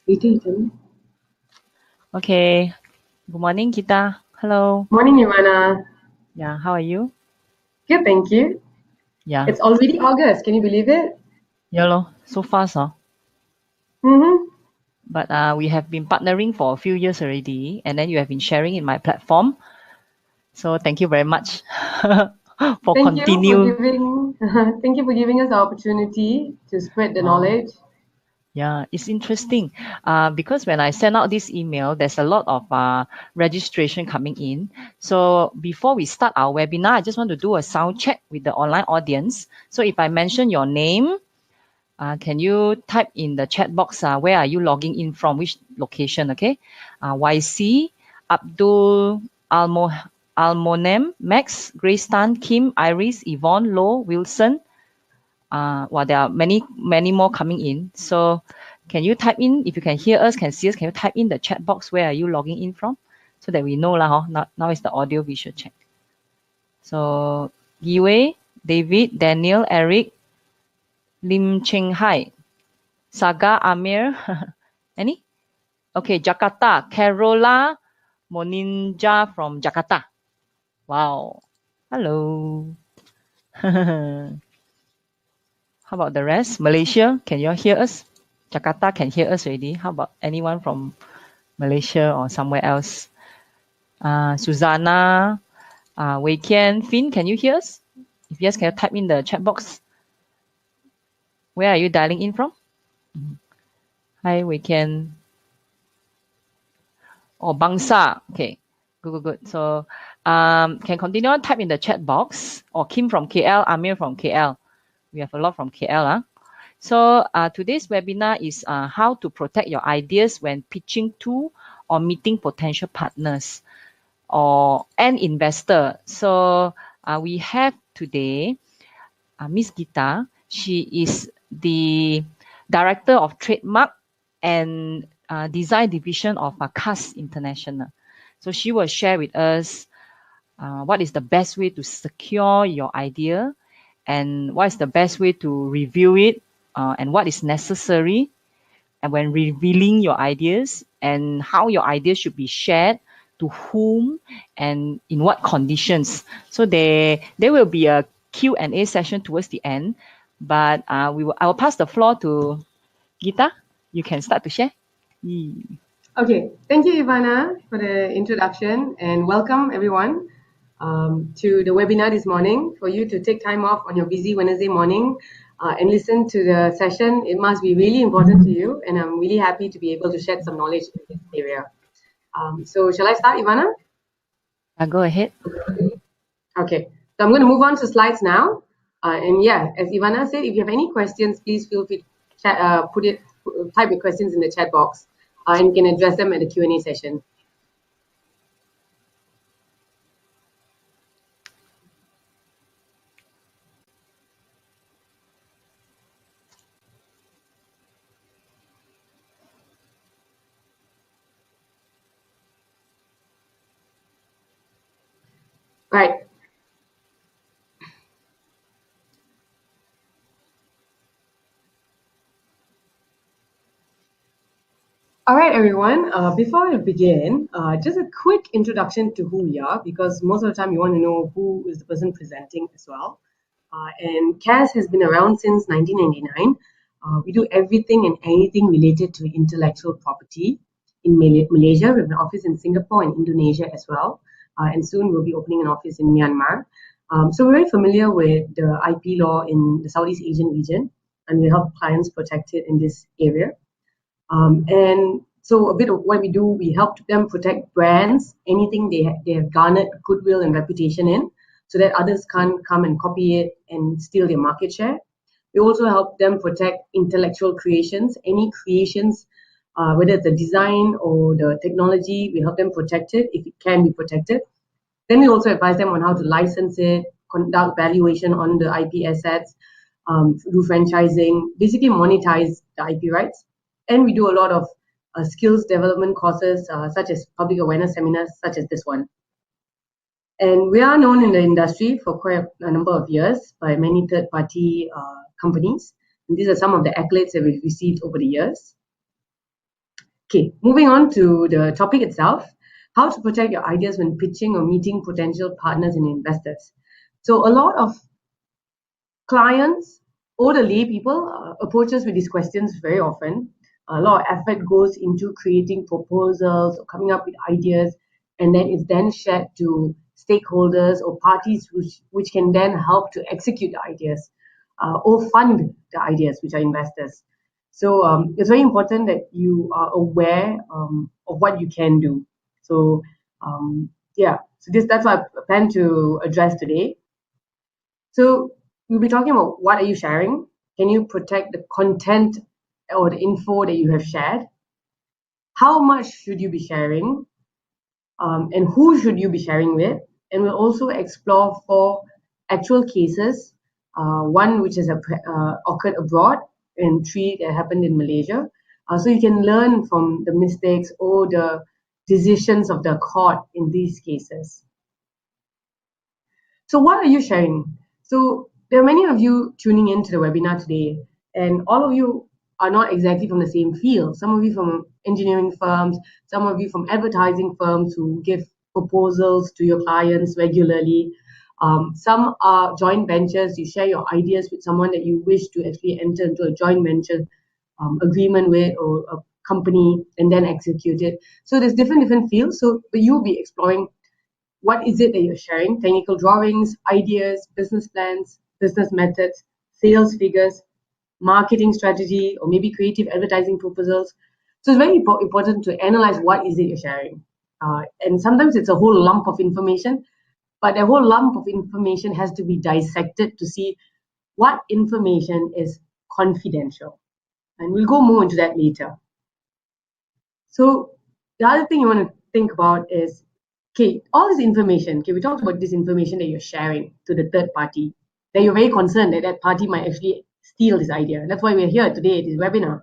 Waiting. Okay. Good morning, Gita. Hello. Morning, Ivana. Yeah, how are you? Good, thank you. Yeah. It's already August. Can you believe it? Yeah, lor. So fast, huh? Mm-hmm. But we have been partnering for a few years already, and then you have been sharing in my platform. So thank you very much for Thank you for continue. giving. Thank you for giving us the opportunity to spread the Wow. knowledge. Yeah, it's interesting because when I send out this email, there's a lot of registration coming in. So before we start our webinar, I just want to do a sound check with the online audience. So if I mention your name, can you type in the chat box where are you logging in from, which location, okay? YC, Abdul Almo, Almonem, Max, Grace Tan, Kim, Iris, Yvonne, Lo, Wilson. Well, there are many more coming in. So can you type in, if you can hear us, can see us, can you type in the chat box where are you logging in from? So that we know lah. Now is the audio visual check. So Yiwei, David, Daniel, Eric, Lim Cheng Hai, Saga, Amir, any? Okay, Jakarta, Carola Moninja from Jakarta. Wow. Hello. How about the rest? Malaysia, can you all hear us? Jakarta can hear us already. How about anyone from Malaysia or somewhere else? Susanna, Wei Kian, Finn, can you hear us? If yes, can you type in the chat box? Where are you dialing in from? Hi, Wei Kian. Oh, Bangsa. Okay, good. So, can continue on type in the chat box. Or Kim from KL, Amir from KL. We have a lot from KL. So, today's webinar is how to protect your ideas when pitching to or meeting potential partners or an investor. So, we have today Miss Gita. She is the Director of Trademark and Design Division of CAS International. So she will share with us what is the best way to secure your idea and what is the best way to review it and what is necessary and when revealing your ideas and how your ideas should be shared to whom and in what conditions. So there will be a Q&A session towards the end, but I will pass the floor to Gita. You can start to share. Okay, thank you, Ivana, for the introduction, and welcome everyone to the webinar this morning. For you to take time off on your busy Wednesday morning and listen to the session, it must be really important to you, and I'm really happy to be able to shed some knowledge in this area. So shall I start, Ivana? Go ahead. Okay, so I'm going to move on to slides now. And yeah, as Ivana said, if you have any questions, please feel free to type your questions in the chat box, and you can address them at the Q&A session. Right. All right, everyone. Before we begin, just a quick introduction to who we are, because most of the time you want to know who is the person presenting as well. And CAS has been around since 1999. We do everything and anything related to intellectual property in Malaysia. We have an office in Singapore and Indonesia as well. And soon we'll be opening an office in Myanmar. So we're very familiar with the IP law in the Southeast Asian region, and we help clients protect it in this area. And so a bit of what we do, we help them protect brands, anything they have garnered goodwill and reputation in, so that others can't come and copy it and steal their market share. We also help them protect intellectual creations, any creations, whether it's the design or the technology, we help them protect it if it can be protected. Then we also advise them on how to license it, conduct valuation on the IP assets, do franchising, basically monetize the IP rights. And we do a lot of skills development courses, such as public awareness seminars, such as this one. And we are known in the industry for quite a number of years by many third-party companies. And these are some of the accolades that we've received over the years. Okay, moving on to the topic itself, how to protect your ideas when pitching or meeting potential partners and investors. So a lot of clients or the lay people approach us with these questions very often. A lot of effort goes into creating proposals or coming up with ideas, and then it's then shared to stakeholders or parties which can then help to execute the ideas or fund the ideas, which are investors. So it's very important that you are aware of what you can do. So yeah, so that's what I plan to address today. So we'll be talking about what are you sharing? Can you protect the content or the info that you have shared? How much should you be sharing? And who should you be sharing with? And we'll also explore 4 actual cases, one which has occurred abroad and 3 that happened in Malaysia. So you can learn from the mistakes or the decisions of the court in these cases. So what are you sharing? So there are many of you tuning into the webinar today, and all of you are not exactly from the same field. Some of you from engineering firms, some of you from advertising firms who give proposals to your clients regularly. Some are joint ventures. You share your ideas with someone that you wish to actually enter into a joint venture agreement with or a company and then execute it. So there's different fields. So you'll be exploring what is it that you're sharing? Technical drawings, ideas, business plans, business methods, sales figures, marketing strategy, or maybe creative advertising proposals. So it's very important to analyze what is it you're sharing. And sometimes it's a whole lump of information, but a whole lump of information has to be dissected to see what information is confidential. And we'll go more into that later. So the other thing you want to think about is, okay, all this information, okay, we talked about this information that you're sharing to the third party, that you're very concerned that that party might actually steal this idea. That's why we're here today at this webinar.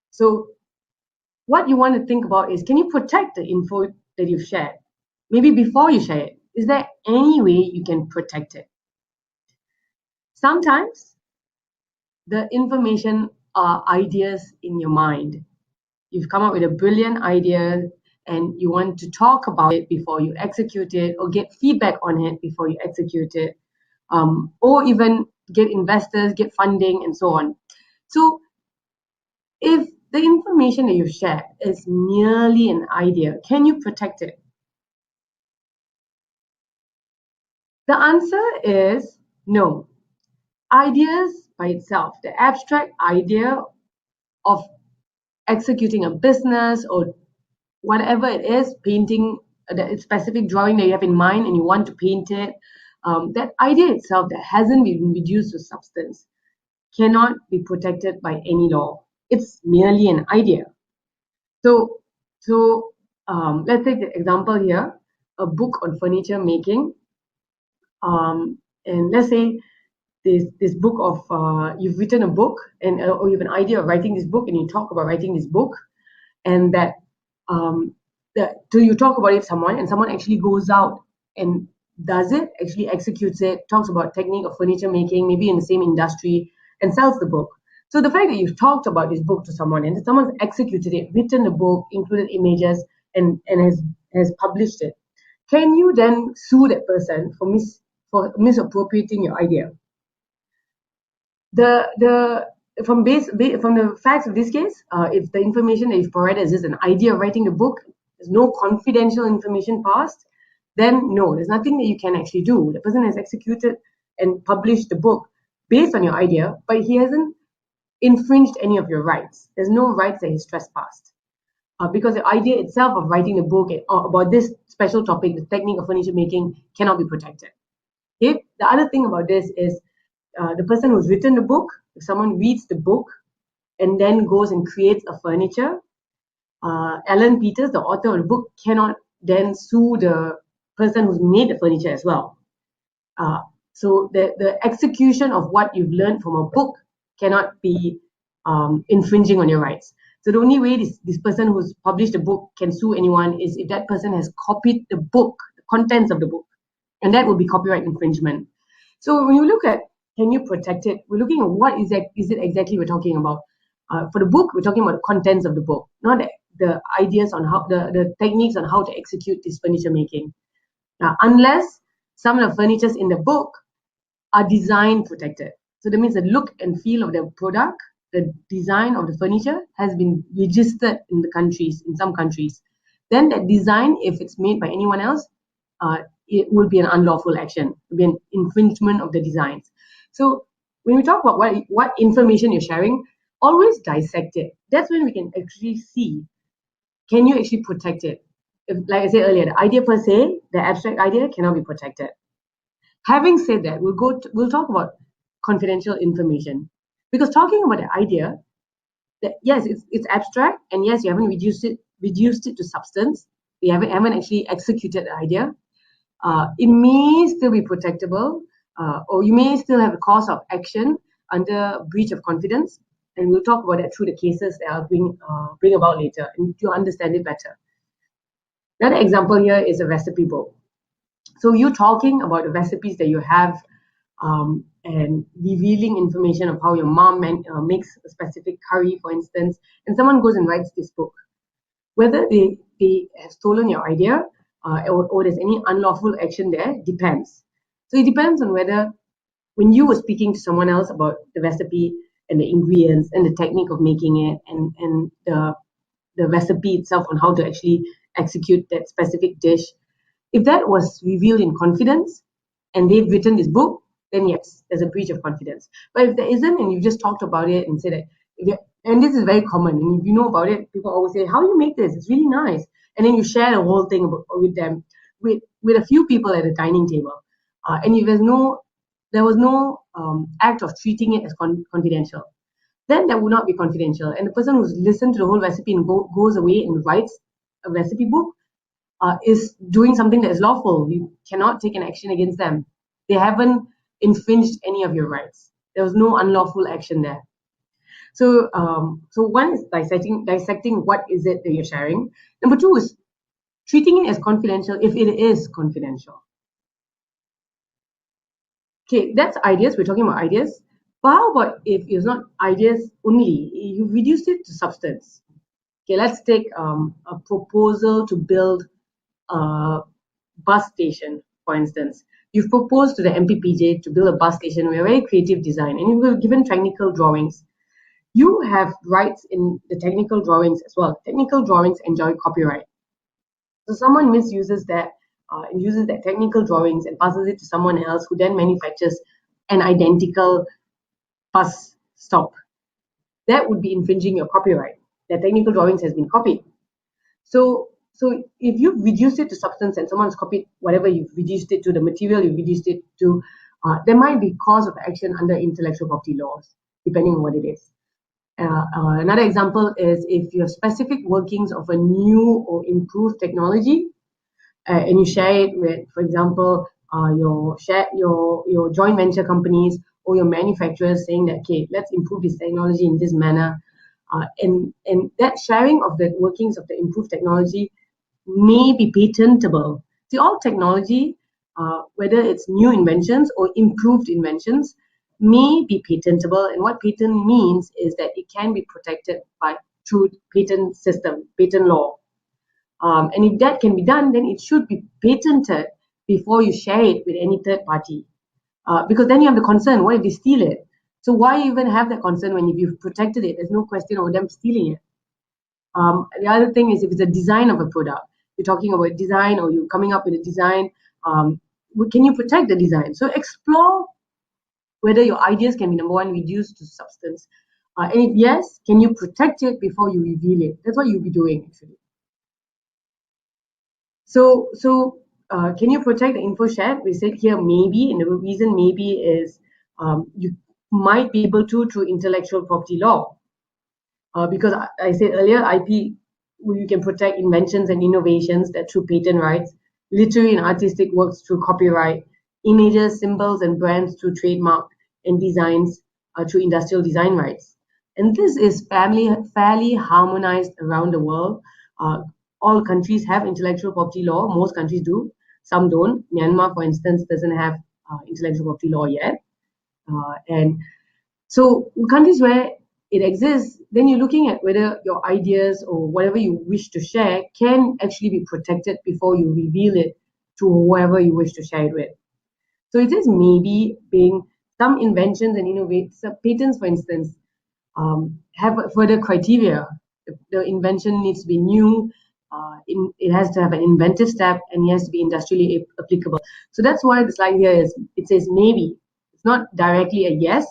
So what you want to think about is, can you protect the info that you've shared? Maybe before you share it, is there any way you can protect it? Sometimes the information are ideas in your mind. You've come up with a brilliant idea and you want to talk about it before you execute it or get feedback on it before you execute it, or even get investors, get funding, and so on. So if the information that you've shared is merely an idea, can you protect it? The answer is no. Ideas by itself, the abstract idea of executing a business or whatever it is, painting the specific drawing that you have in mind and you want to paint it, that idea itself that hasn't been reduced to substance cannot be protected by any law. It's merely an idea. So let's take the example here, a book on furniture making. And let's say this book of, you've written a book and or you have an idea of writing this book and you talk about writing this book, and that you talk about it to someone and someone actually goes out and does it, actually executes it, talks about technique of furniture making, maybe in the same industry, and sells the book. So the fact that you've talked about this book to someone and someone's executed it, written the book, included images, and has published it, can you then sue that person for misappropriating your idea? From the facts of this case, if the information that you've provided is just an idea of writing the book, there's no confidential information passed, then no, there's nothing that you can actually do. The person has executed and published the book based on your idea, but he hasn't infringed any of your rights. There's no rights that he's trespassed. Because the idea itself of writing a book about this special topic, the technique of furniture making, cannot be protected. Okay? The other thing about this is the person who's written the book, if someone reads the book and then goes and creates a furniture, Alan Peters, the author of the book, cannot then sue the person who's made the furniture as well. So the execution of what you've learned from a book cannot be infringing on your rights. So the only way this person who's published a book can sue anyone is if that person has copied the book, the contents of the book, and that would be copyright infringement. So when you look at can you protect it, we're looking at what is it exactly we're talking about. For the book, we're talking about the contents of the book, not the ideas on how the techniques on how to execute this furniture making. Now, unless some of the furnitures in the book are design protected. So that means the look and feel of the product, the design of the furniture has been registered in some countries. Then that design, if it's made by anyone else, it will be an unlawful action, it will be an infringement of the designs. So when we talk about what information you're sharing, always dissect it. That's when we can actually see, can you actually protect it? If, like I said earlier, the idea per se, the abstract idea cannot be protected. Having said that, we'll talk about confidential information, because talking about the idea, that yes, it's abstract, and yes, you haven't reduced it to substance. You haven't actually executed the idea. It may still be protectable, or you may still have a cause of action under breach of confidence, and we'll talk about that through the cases that I'll bring about later, and to understand it better. Another example here is a recipe book. So you're talking about the recipes that you have, and revealing information of how your mom makes a specific curry, for instance, and someone goes and writes this book. Whether they have stolen your idea, or there's any unlawful action there, depends. So it depends on whether, when you were speaking to someone else about the recipe and the ingredients and the technique of making it, and the recipe itself on how to actually execute that specific dish, if that was revealed in confidence and they've written this book, then yes, there's a breach of confidence. But if there isn't, and you've just talked about it and said that, and this is very common, and if you know about it, people always say, how do you make this? It's really nice. And then you share the whole thing with them, with a few people at a dining table. And if there was no act of treating it as confidential, then that would not be confidential. And the person who's listened to the whole recipe and goes away and writes a recipe book is doing something that is lawful. You cannot take an action against them. They haven't infringed any of your rights. There was no unlawful action there. So, one is dissecting what is it that you're sharing. Number two is treating it as confidential if it is confidential. Okay, that's ideas. We're talking about ideas. But how about if it's not ideas only? You've reduced it to substance. Okay, let's take a proposal to build a bus station, for instance. You've proposed to the MPPJ to build a bus station with a very creative design, and you were given technical drawings. You have rights in the technical drawings as well. Technical drawings enjoy copyright. So someone misuses that and uses that technical drawings and passes it to someone else, who then manufactures an identical bus stop. That would be infringing your copyright. That technical drawings has been copied. So if you've reduced it to substance and someone's copied whatever you've reduced it to, the material you've reduced it to, there might be cause of action under intellectual property laws, depending on what it is. Another example is if you have specific workings of a new or improved technology, and you share it with, for example, your joint venture companies or your manufacturers, saying that, okay, let's improve this technology in this manner, and that sharing of the workings of the improved technology may be patentable. See, all technology, whether it's new inventions or improved inventions, may be patentable, and what patent means is that it can be protected through patent system, patent law. And if that can be done, then it should be patented before you share it with any third party, because then you have the concern, what if they steal it? So why even have that concern when if you've protected it, there's no question of them stealing it. The other thing is, if it's a design of a product, you're talking about design, or you're coming up with a design, can you protect the design? So explore whether your ideas can be, number one, reduced to substance. And if yes, can you protect it before you reveal it? That's what you'll be doing, actually. So can you protect the info shared? We said here maybe, and the reason maybe is you might be able to through intellectual property law. Because I said earlier, IP, you can protect inventions and innovations that through patent rights, literary and artistic works through copyright, images, symbols, and brands through trademark, and designs through industrial design rights. And this is fairly harmonized around the world. All countries have intellectual property law. Most countries do. Some don't. Myanmar, for instance, doesn't have intellectual property law yet. And so countries where it exists, then you're looking at whether your ideas or whatever you wish to share can actually be protected before you reveal it to whoever you wish to share it with. So it is maybe being some inventions and innovations, patents, for instance, have further criteria. The invention needs to be new. It has to have an inventive step, and it has to be industrially applicable. So that's why the slide here is, it says maybe. It's not directly a yes.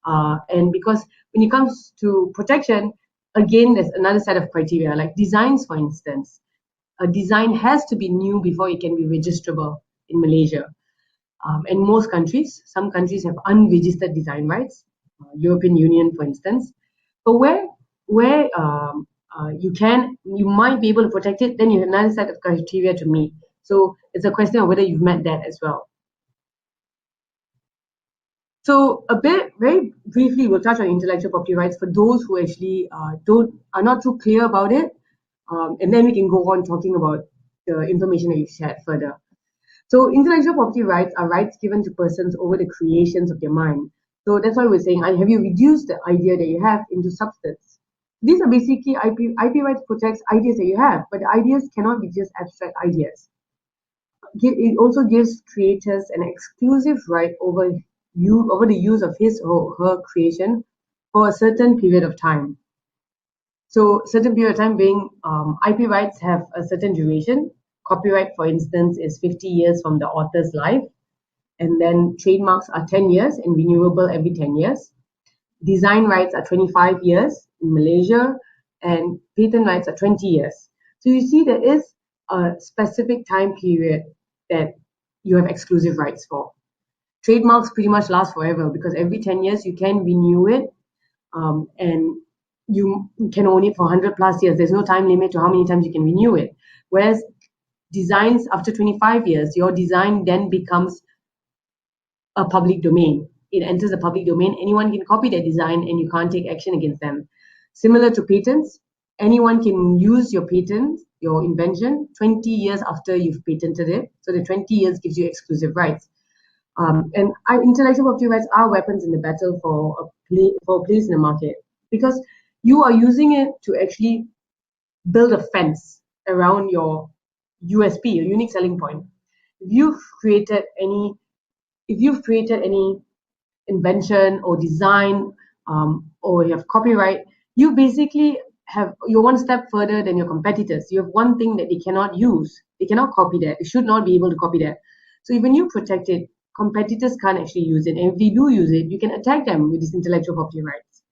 And because when it comes to protection, again, there's another set of criteria, like designs, for instance. A design has to be new before it can be registrable in Malaysia. And most countries, some countries have unregistered design rights, European Union, for instance. But where you might be able to protect it, then you have another set of criteria to meet. So it's a question of whether you've met that as well. So very briefly, we'll touch on intellectual property rights for those who actually are not too clear about it, and then we can go on talking about the information that you shared further. So intellectual property rights are rights given to persons over the creations of their mind. So that's why we're saying, have you reduced the idea that you have into substance? These are basically IP rights protects ideas that you have, but the ideas cannot be just abstract ideas. It also gives creators an exclusive right over the use of his or her creation for a certain period of time. So certain period of time being IP rights have a certain duration. Copyright, for instance, is 50 years from the author's life. And then trademarks are 10 years and renewable every 10 years. Design rights are 25 years in Malaysia, and patent rights are 20 years. So you see there is a specific time period that you have exclusive rights for. Trademarks pretty much last forever because every 10 years you can renew it, and you can own it for 100 plus years. There's no time limit to how many times you can renew it. Whereas designs, after 25 years, your design then becomes a public domain. It enters the public domain. Anyone can copy that design and you can't take action against them. Similar to patents, anyone can use your patent, your invention, 20 years after you've patented it. So the 20 years gives you exclusive rights. And intellectual property rights are weapons in the battle for a place in the market, because you are using it to actually build a fence around your USP, your unique selling point. If you've created any invention or design, or you have copyright, you basically you're one step further than your competitors. You have one thing that they cannot use. They cannot copy that. They should not be able to copy that. So when you protect it, competitors can't actually use it. And if they do use it, you can attack them with these intellectual property rights.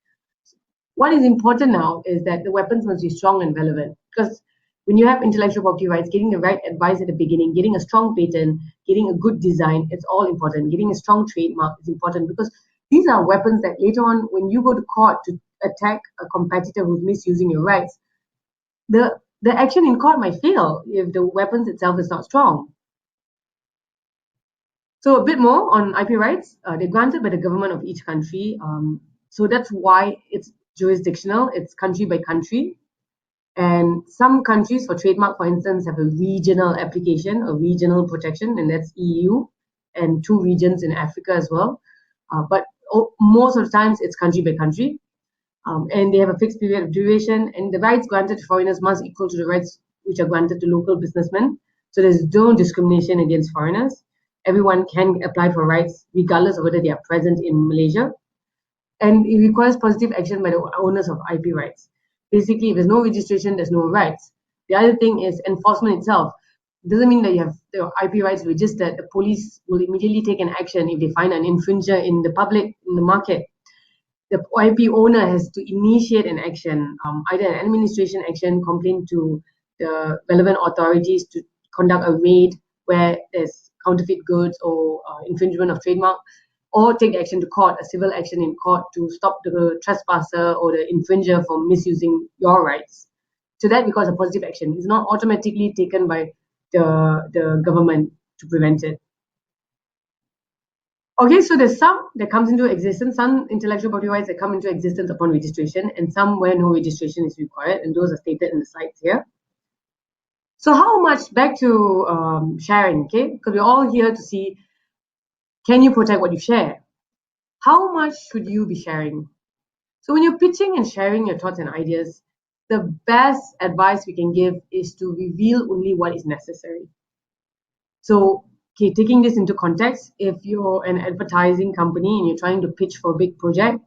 What is important now is that the weapons must be strong and relevant, because when you have intellectual property rights, getting the right advice at the beginning, getting a strong patent, getting a good design, it's all important. Getting a strong trademark is important, because these are weapons that later on, when you go to court to attack a competitor who's misusing your rights, the action in court might fail if the weapons itself is not strong. So a bit more on IP rights. They're granted by the government of each country. So that's why it's jurisdictional. It's country by country. And some countries, for trademark, for instance, have a regional application, a regional protection, and that's EU, and 2 regions in Africa as well. But most of the times, it's country by country. And they have a fixed period of duration, and the rights granted to foreigners must equal to the rights which are granted to local businessmen. So there's no discrimination against foreigners. Everyone can apply for rights regardless of whether they are present in Malaysia. And it requires positive action by the owners of IP rights. Basically, if there's no registration, there's no rights. The other thing is enforcement itself. It doesn't mean that you have the IP rights registered. The police will immediately take an action if they find an infringer in the market. The IP owner has to initiate an action, either an administration action, complaint to the relevant authorities to conduct a raid where there's counterfeit goods or infringement of trademark, or take action to court, a civil action in court to stop the trespasser or the infringer from misusing your rights. So that requires a positive action. It's not automatically taken by the government to prevent it. Okay, so there's some that comes into existence, some intellectual property rights that come into existence upon registration, and some where no registration is required, and those are stated in the slides here. So how much, back to sharing, okay? Because we're all here to see, can you protect what you share? How much should you be sharing? So when you're pitching and sharing your thoughts and ideas, the best advice we can give is to reveal only what is necessary. So, okay, taking this into context, if you're an advertising company and you're trying to pitch for a big project,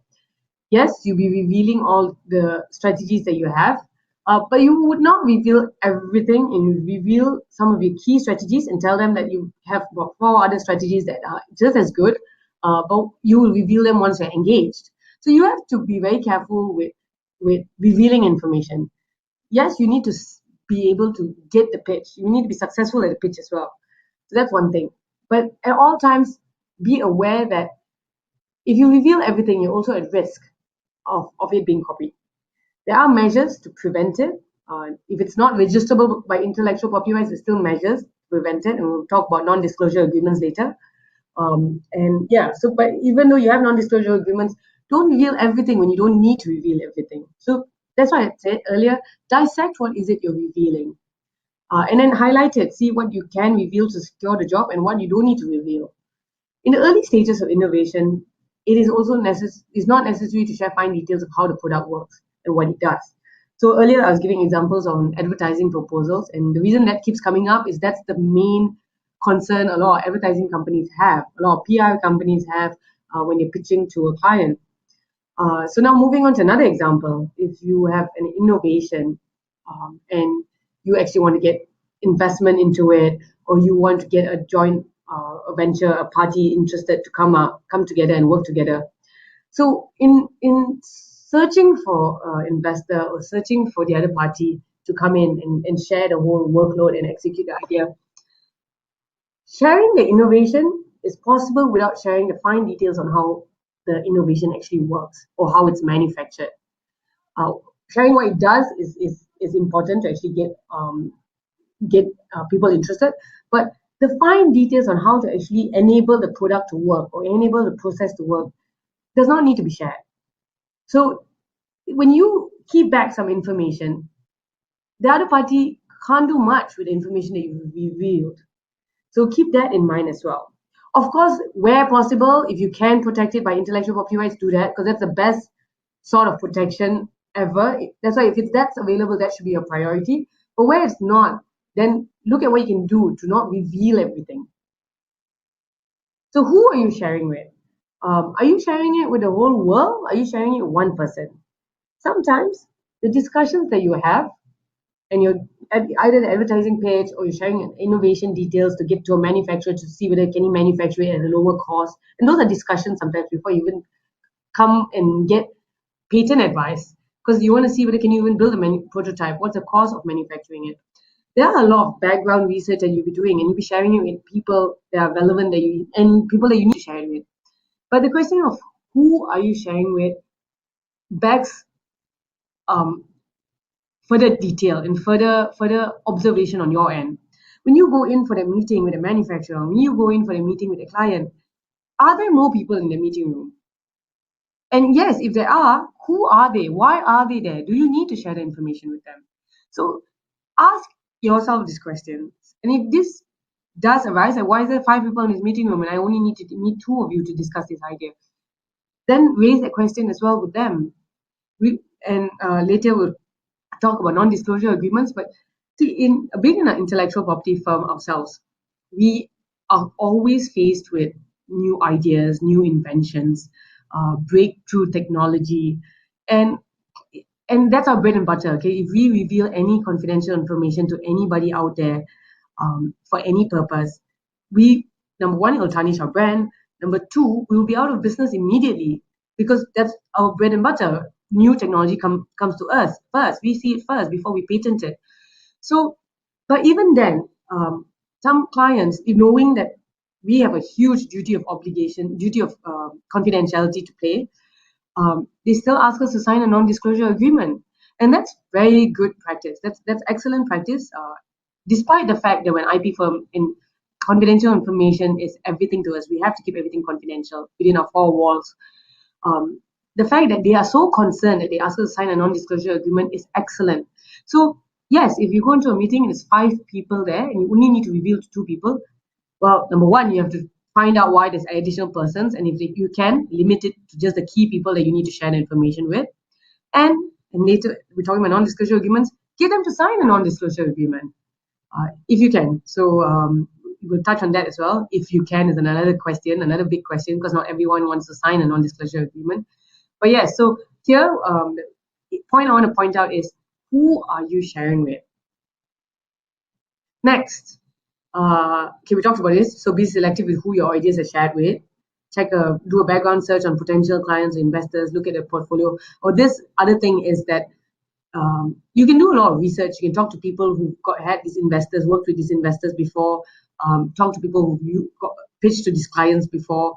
yes, you'll be revealing all the strategies that you have, but you would not reveal everything, and you reveal some of your key strategies and tell them that you have about 4 other strategies that are just as good, but you will reveal them once you're engaged. So you have to be very careful with revealing information. Yes, you need to be able to get the pitch. You need to be successful at the pitch as well. So that's one thing. But at all times, be aware that if you reveal everything, you're also at risk of it being copied. There are measures to prevent it. If it's not registerable by intellectual property rights, there's still measures to prevent it, and we'll talk about non-disclosure agreements later. And yeah, so but even though you have non-disclosure agreements, don't reveal everything when you don't need to reveal everything. So that's why I said earlier, dissect what is it you're revealing. And then highlight it, see what you can reveal to secure the job and what you don't need to reveal. In the early stages of innovation, it is also it's not necessary to share fine details of how the product works and what it does. So earlier I was giving examples on advertising proposals, and the reason that keeps coming up is that's the main concern a lot of advertising companies have, a lot of PR companies have when you're pitching to a client. So now moving on to another example, if you have an innovation and you actually want to get investment into it, or you want to get a joint venture, a party interested to come together and work together. So in searching for investor or searching for the other party to come in and share the whole workload and execute the idea, sharing the innovation is possible without sharing the fine details on how the innovation actually works or how it's manufactured. Uh, Sharing what it does is important to actually get people interested, but the fine details on how to actually enable the product to work or enable the process to work does not need to be shared. So when you keep back some information, the other party can't do much with the information that you've revealed. So keep that in mind as well. Of course, where possible, if you can protect it by intellectual property rights, do that, because that's the best sort of protection ever. That's why if that's available, that should be a priority. But where it's not, then look at what you can do to not reveal everything. So who are you sharing with? Are you sharing it with the whole world? Are you sharing it with one person? Sometimes the discussions that you have, and you're at either the advertising page or you're sharing innovation details to get to a manufacturer to see whether can you manufacture it at a lower cost. And those are discussions sometimes before you even come and get patent advice, because you want to see whether can you even build a prototype, what's the cost of manufacturing it. There are a lot of background research that you'll be doing, and you'll be sharing it with people that are relevant and people that you need to share it with. But the question of who are you sharing with begs further detail and further observation on your end. When you go in for the meeting with the manufacturer, when you go in for the meeting with the client, are there more people in the meeting room? And yes, if there are, who are they? Why are they there? Do you need to share the information with them? So ask yourself these questions. And if this does arise, like why is there 5 people in this meeting room and I only need to meet 2 of you to discuss this idea? Then raise that question as well with them. Later we'll talk about non-disclosure agreements, but see, in being an intellectual property firm ourselves, we are always faced with new ideas, new inventions, breakthrough technology, and that's our bread and butter. Okay, if we reveal any confidential information to anybody out there for any purpose, we, number one, it will tarnish our brand. Number two, we will be out of business immediately because that's our bread and butter. New technology comes to us first. We see it first before we patent it. So, but even then, some clients, knowing that we have a huge duty of confidentiality to play, they still ask us to sign a non-disclosure agreement, and that's very good practice. That's excellent practice. Despite the fact that when IP firm in confidential information is everything to us, we have to keep everything confidential within our 4 walls. The fact that they are so concerned that they ask us to sign a non-disclosure agreement is excellent. So yes, if you go into a meeting and there's 5 people there and you only need to reveal to 2 people, well, number one, you have to find out why there's additional persons, and if you can, limit it to just the key people that you need to share the information with. And later, we're talking about non-disclosure agreements, get them to sign a non-disclosure agreement if you can. So we'll touch on that as well. If you can is another question, another big question, because not everyone wants to sign a non-disclosure agreement. But yeah, so here, the point I want to point out is, who are you sharing with? Next, okay, we talked about this. So be selective with who your ideas are shared with. Do a background search on potential clients or investors. Look at their portfolio. Or this other thing is that you can do a lot of research. You can talk to people who've had these investors, worked with these investors before. Talk to people who got pitched to these clients before.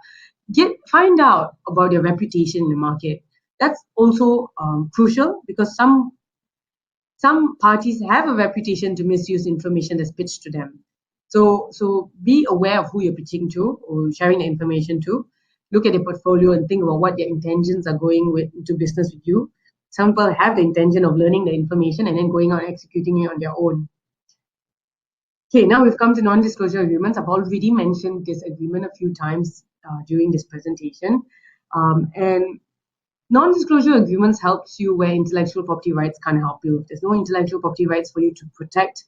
Find out about their reputation in the market. That's also crucial, because some parties have a reputation to misuse information that's pitched to them. So be aware of who you're pitching to or sharing the information to. Look at their portfolio and think about what their intentions are going into business with you. Some people have the intention of learning the information and then going out and executing it on their own. Okay, now we've come to non-disclosure agreements. I've already mentioned this agreement a few times during this presentation. And non-disclosure agreements helps you where intellectual property rights can't help you. If there's no intellectual property rights for you to protect,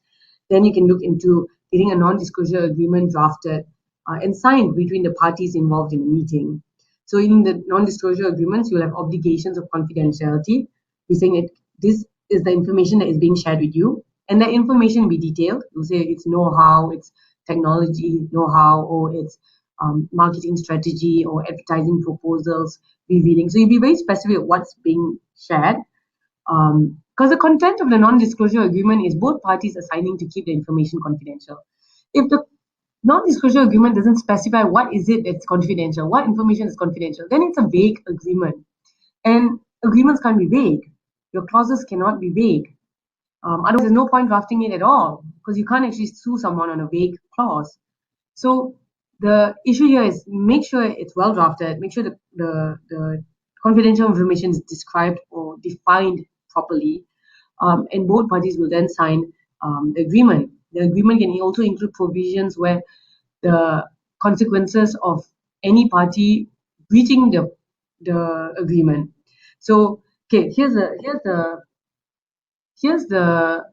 then you can look into getting a non-disclosure agreement drafted and signed between the parties involved in the meeting. So in the non-disclosure agreements, you'll have obligations of confidentiality. We're saying that this is the information that is being shared with you, and that information will be detailed. You'll say it's know-how, it's technology know-how, or it's marketing strategy or advertising proposals, revealing. So you'll be very specific of what's being shared. Because the content of the non-disclosure agreement is both parties are signing to keep the information confidential. If the non-disclosure agreement doesn't specify what is it that's confidential, what information is confidential, then it's a vague agreement. And agreements can't be vague. Your clauses cannot be vague. Otherwise, there's no point drafting it at all, because you can't actually sue someone on a vague clause. So the issue here is make sure it's well drafted, make sure the confidential information is described or defined properly, and both parties will then sign the agreement. The agreement can also include provisions where the consequences of any party breaching the agreement. So, okay, here's the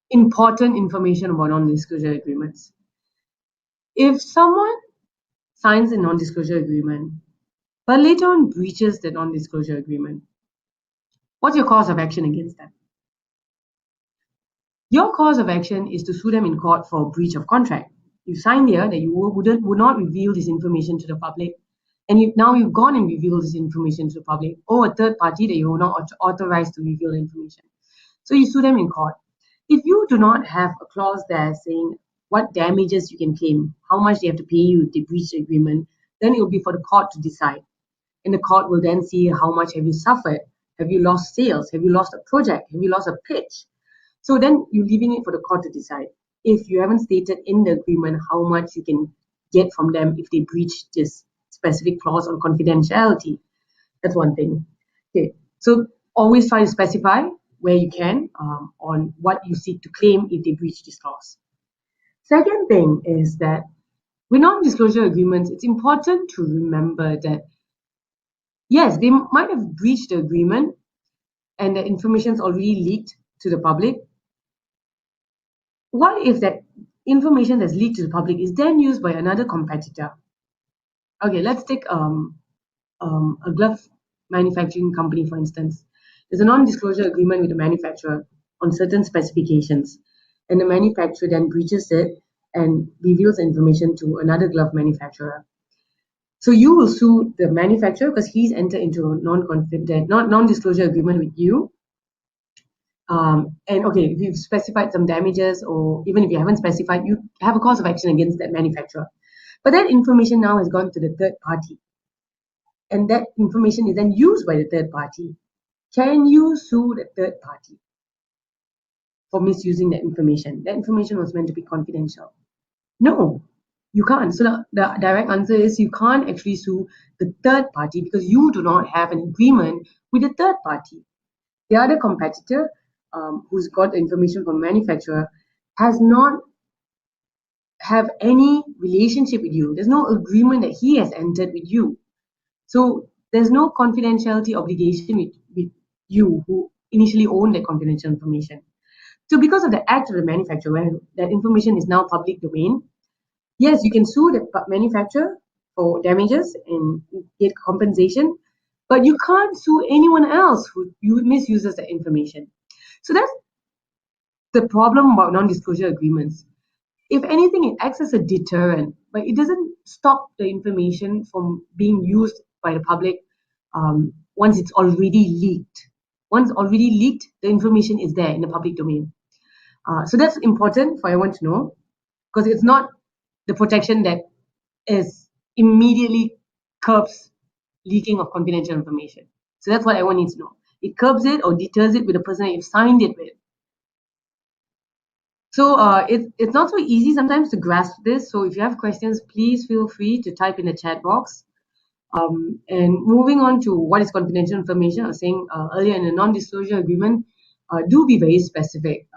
important information about non-disclosure agreements. If someone signs a non-disclosure agreement, but later on breaches the non-disclosure agreement, what's your cause of action against them? Your cause of action is to sue them in court for breach of contract. You signed here that you would not reveal this information to the public, and now you've gone and revealed this information to the public, or a third party that you were not authorized to reveal the information. So you sue them in court. If you do not have a clause there saying what damages you can claim, how much they have to pay you if they breach the agreement, then it will be for the court to decide. And the court will then see how much have you suffered. Have you lost sales? Have you lost a project? Have you lost a pitch? So then you're leaving it for the court to decide. If you haven't stated in the agreement how much you can get from them if they breach this specific clause on confidentiality, that's one thing. Okay, so always try to specify where you can on what you seek to claim if they breach this clause. Second thing is that with non-disclosure agreements, it's important to remember that yes, they might have breached the agreement and the information is already leaked to the public. What if that information that's leaked to the public is then used by another competitor? Okay, let's take a glove manufacturing company, for instance. There's a non-disclosure agreement with the manufacturer on certain specifications, and the manufacturer then breaches it and reveals the information to another glove manufacturer. So you will sue the manufacturer because he's entered into a non-disclosure agreement with you. And okay, if you've specified some damages, or even if you haven't specified, you have a cause of action against that manufacturer. But that information now has gone to the third party, and that information is then used by the third party. Can you sue the third party for misusing that information? That information was meant to be confidential. No, you can't. So the direct answer is you can't actually sue the third party because you do not have an agreement with the third party. The other competitor who's got the information from manufacturer has not have any relationship with you. There's no agreement that he has entered with you. So there's no confidentiality obligation with you who initially owned that confidential information. So because of the act of the manufacturer, where that information is now public domain, yes, you can sue the manufacturer for damages and get compensation, but you can't sue anyone else who misuses that information. So that's the problem about non-disclosure agreements. If anything, it acts as a deterrent, but it doesn't stop the information from being used by the public once it's already leaked. Once already leaked, the information is there in the public domain. So that's important for everyone to know, because it's not the protection that is immediately curbs leaking of confidential information. So that's what everyone needs to know. It curbs it or deters it with the person that you've signed it with. So it's not so easy sometimes to grasp this. So if you have questions, please feel free to type in the chat box. And moving on to what is confidential information, I was saying earlier in the non-disclosure agreement, do be very specific.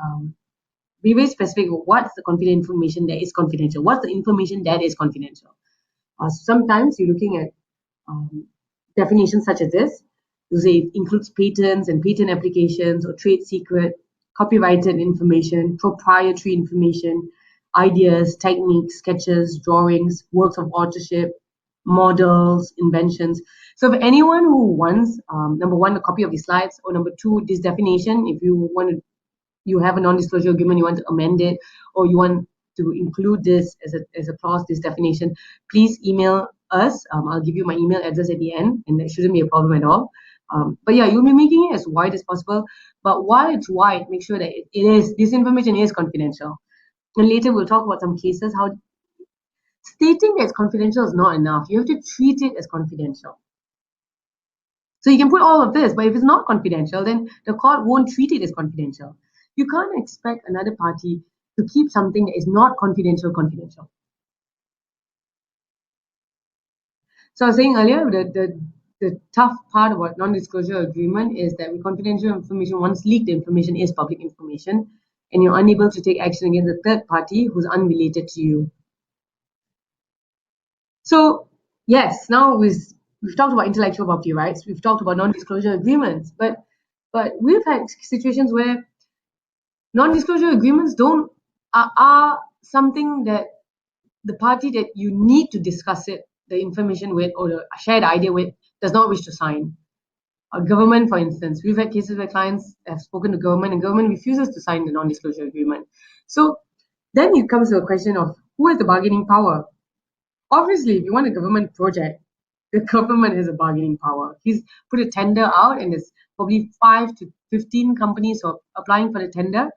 Be very specific. What's the confidential information that is confidential? What's the information that is confidential? Sometimes you're looking at definitions such as this. You say it includes patents and patent applications or trade secret, copyrighted information, proprietary information, ideas, techniques, sketches, drawings, works of authorship, models, inventions. So if anyone who wants, number one, a copy of the slides, or number two, this definition, if you want to, you have a non-disclosure agreement, you want to amend it, or you want to include this as a clause, this definition, please email us. I'll give you my email address at the end, and that shouldn't be a problem at all. But yeah, you'll be making it as wide as possible. But while it's wide, make sure that this information is confidential. And later we'll talk about some cases how stating that it's confidential is not enough. You have to treat it as confidential. So you can put all of this, but if it's not confidential, then the court won't treat it as confidential. You can't expect another party to keep something that is not confidential. So I was saying earlier, the tough part about non-disclosure agreement is that with confidential information, once leaked information is public information, and you're unable to take action against a third party who's unrelated to you. So yes, now we've talked about intellectual property rights, we've talked about non-disclosure agreements, but we've had situations where non-disclosure agreements are something that the party that you need to discuss the information with, or share the idea with, does not wish to sign. A government, for instance, we've had cases where clients have spoken to government and government refuses to sign the non-disclosure agreement. So then it comes to a question of who has the bargaining power. Obviously, if you want a government project, the government has a bargaining power. He's put a tender out, and there's probably 5 to 15 companies who are applying for the tender.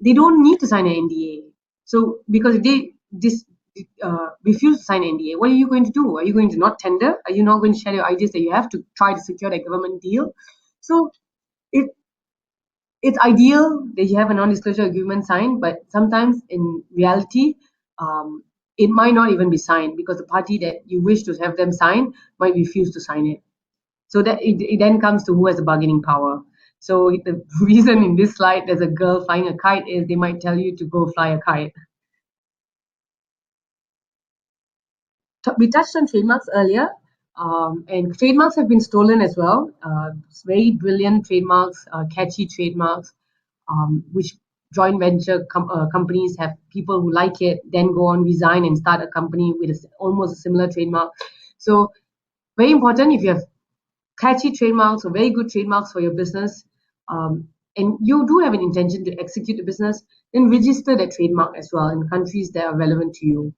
They don't need to sign an NDA. So because if they refuse to sign an NDA, what are you going to do? Are you going to not tender? Are you not going to share your ideas that you have to try to secure that government deal? So it's ideal that you have a non-disclosure agreement signed, but sometimes in reality, it might not even be signed because the party that you wish to have them sign might refuse to sign it. So that it then comes to who has the bargaining power. So the reason in this slide there's a girl flying a kite is they might tell you to go fly a kite. We touched on trademarks earlier, and trademarks have been stolen as well. Very brilliant trademarks, catchy trademarks, which joint venture companies have people who like it, then go on, resign, and start a company with almost a similar trademark. So very important, if you have catchy trademarks or very good trademarks for your business, and you do have an intention to execute the business, then register that trademark as well in countries that are relevant to you.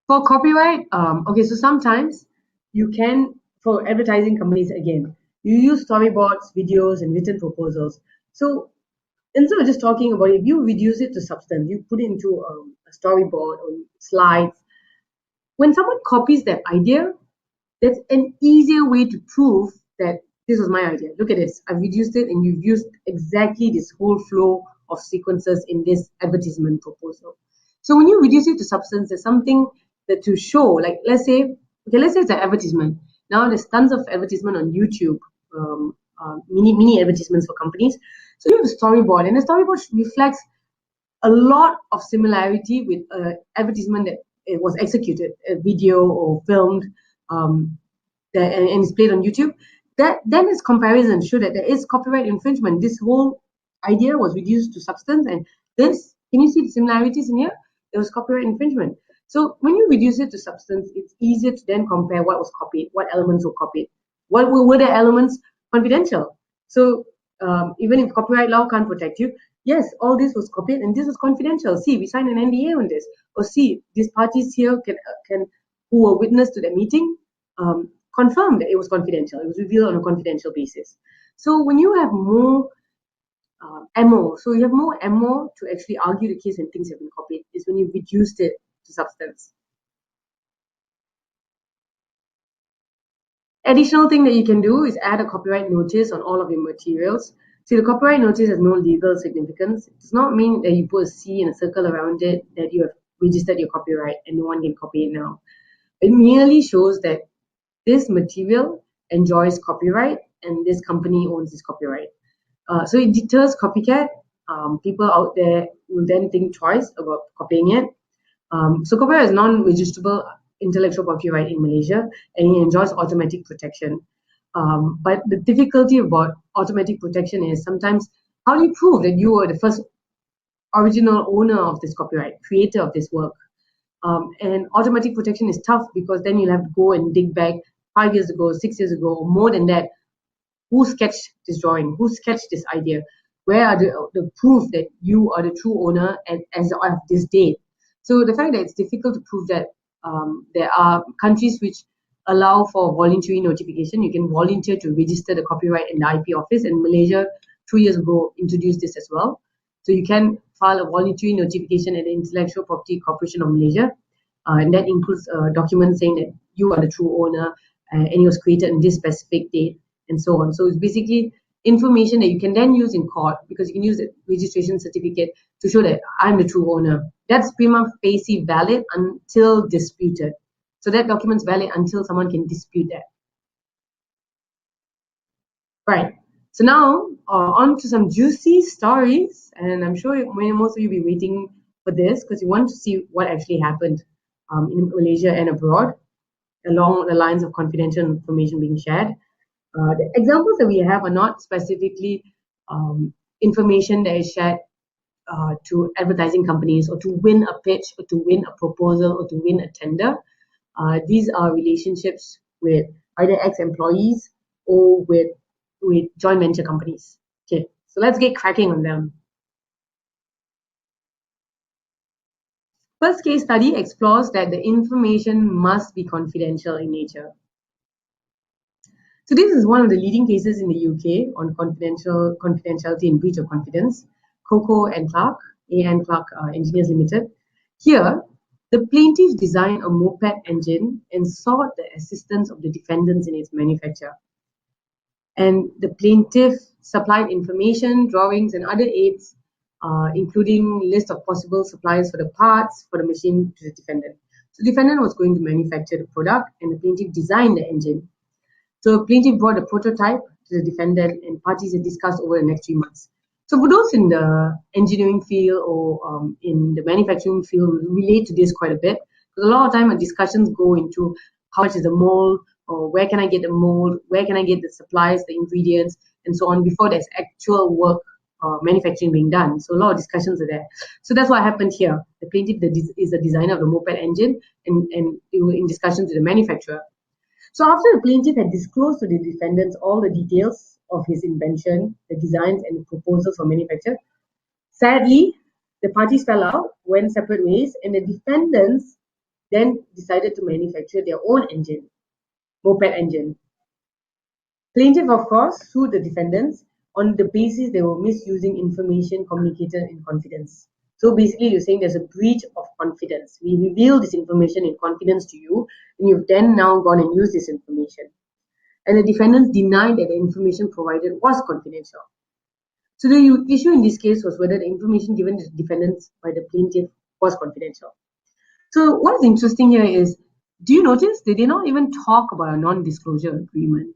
For copyright, okay, so sometimes you can, for advertising companies, again, you use storyboards, videos, and written proposals. So instead of just talking about it, you reduce it to substance. You put it into a storyboard or slides. When someone copies that idea, that's an easier way to prove that this was my idea. Look at this. I've reduced it, and you've used exactly this whole flow of sequences in this advertisement proposal. So when you reduce it to substance, there's something that to show. Like let's say it's an advertisement. Now there's tons of advertisement on YouTube, mini advertisements for companies. So you have a storyboard, and the storyboard reflects a lot of similarity with advertisement that it was executed, a video or filmed, and is played on YouTube. That then is comparison show that there is copyright infringement. This whole idea was reduced to substance, and this, can you see the similarities in here? There was copyright infringement. So when you reduce it to substance, it's easier to then compare what was copied, what elements were copied, what were the elements confidential. So even if copyright law can't protect you, yes, all this was copied and this was confidential. See, we signed an NDA on this. Or see, these parties here can who were witness to the meeting confirm that it was confidential. It was revealed on a confidential basis. So when you have more ammo, so you have more ammo to actually argue the case when things have been copied, is when you've reduced it to substance. Additional thing that you can do is add a copyright notice on all of your materials. See, the copyright notice has no legal significance. It does not mean that you put a C and a circle around it that you have registered your copyright and no one can copy it now. It merely shows that this material enjoys copyright and this company owns this copyright. So it deters copycat. People out there will then think twice about copying it. So copyright is non-registrable intellectual property right in Malaysia, and it enjoys automatic protection. But the difficulty about automatic protection is sometimes, how do you prove that you were the first original owner of this copyright, creator of this work? And automatic protection is tough because then you'll have to go and dig back 5 years ago, 6 years ago, or more than that. Who sketched this drawing? Who sketched this idea? Where are the proof that you are the true owner as of this date? So the fact that it's difficult to prove that, there are countries which allow for voluntary notification. You can volunteer to register the copyright in the IP office, and Malaysia 2 years ago introduced this as well. So you can file a voluntary notification at the Intellectual Property Corporation of Malaysia, and that includes a document saying that you are the true owner and it was created in this specific date, and so on. So it's basically information that you can then use in court, because you can use the registration certificate to show that I'm the true owner. That's prima facie valid until disputed. So that document's valid until someone can dispute that. Right. So now on to some juicy stories, and I'm sure most of you will be waiting for this because you want to see what actually happened in Malaysia and abroad along the lines of confidential information being shared. The examples that we have are not specifically information that is shared to advertising companies or to win a pitch or to win a proposal or to win a tender. These are relationships with either ex-employees or with joint venture companies. Okay, so let's get cracking on them. First case study explores that the information must be confidential in nature. So this is one of the leading cases in the UK on confidentiality and breach of confidence. Coco and Clark, A.N. Clark Engineers Limited. Here, the plaintiff designed a moped engine and sought the assistance of the defendants in its manufacture. And the plaintiff supplied information, drawings, and other aids, including list of possible suppliers for the parts for the machine to the defendant. So the defendant was going to manufacture the product, and the plaintiff designed the engine. So the plaintiff brought a prototype to the defendant, and parties had discussed over the next 3 months. So for those in the engineering field or in the manufacturing field, we relate to this quite a bit. Because a lot of time, discussions go into how much is the mold, or where can I get the mold, where can I get the supplies, the ingredients, and so on before there's actual work manufacturing being done. So a lot of discussions are there. So that's what happened here. The plaintiff is the designer of the moped engine, and they were in discussions with the manufacturer. So after the plaintiff had disclosed to the defendants all the details of his invention, the designs and the proposals for manufacture, sadly, the parties fell out, went separate ways, and the defendants then decided to manufacture their own engine, moped engine. Plaintiff, of course, sued the defendants on the basis they were misusing information communicated in confidence. So basically, you're saying there's a breach of confidence. We reveal this information in confidence to you, and you've then now gone and used this information. And the defendants denied that the information provided was confidential. So the issue in this case was whether the information given to the defendants by the plaintiff was confidential. So what's interesting here is, do you notice they did not even talk about a non-disclosure agreement?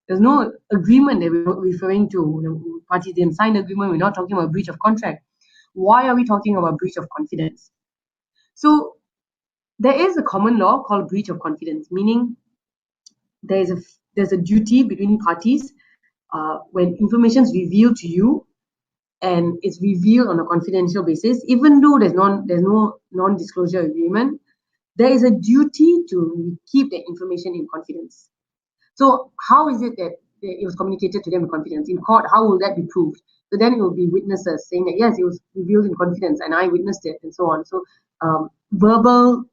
There's no agreement that we're referring to. The parties didn't sign the agreement. We're not talking about breach of contract. why are we talking about breach of confidence? So there is a common law called breach of confidence, meaning there's a duty between parties when information is revealed to you and it's revealed on a confidential basis, even though there's no non-disclosure agreement, there is a duty to keep the information in confidence. So how is it that it was communicated to them in confidence? In court, how will that be proved? So then it will be witnesses saying that yes, it was revealed in confidence and I witnessed it and so on. So verbal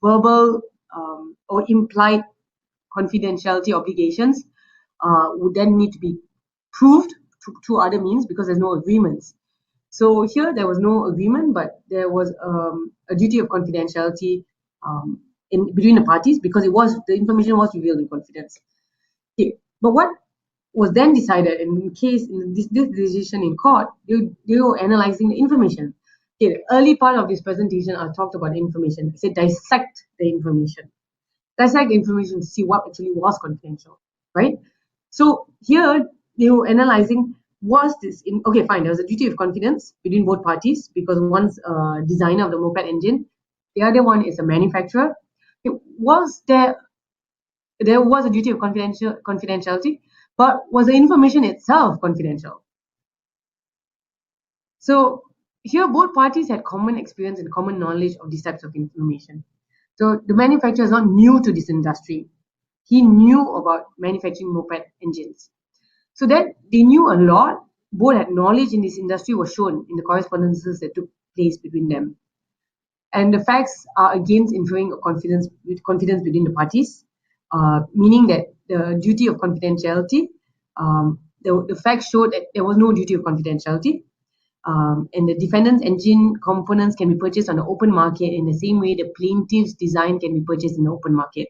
or implied confidentiality obligations would then need to be proved through other means because there's no agreements. So here there was no agreement, but there was a duty of confidentiality in between the parties because the information was revealed in confidence. Okay, but what was then decided in this decision in court, they were analyzing the information. Okay, the early part of this presentation, I talked about information. I said dissect the information. Dissect the information to see what actually was confidential, right? So here they were analyzing, was this in okay, fine, there was a duty of confidence between both parties because one's a designer of the moped engine, the other one is a manufacturer. There was a duty of confidentiality, but was the information itself confidential? So here both parties had common experience and common knowledge of these types of information. So the manufacturer is not new to this industry. He knew about manufacturing moped engines. So that they knew a lot, both had knowledge in this industry was shown in the correspondences that took place between them. And the facts are against inferring confidence between the parties, meaning that the duty of confidentiality, the facts showed that there was no duty of confidentiality, and the defendant's engine components can be purchased on the open market in the same way the plaintiff's design can be purchased in the open market.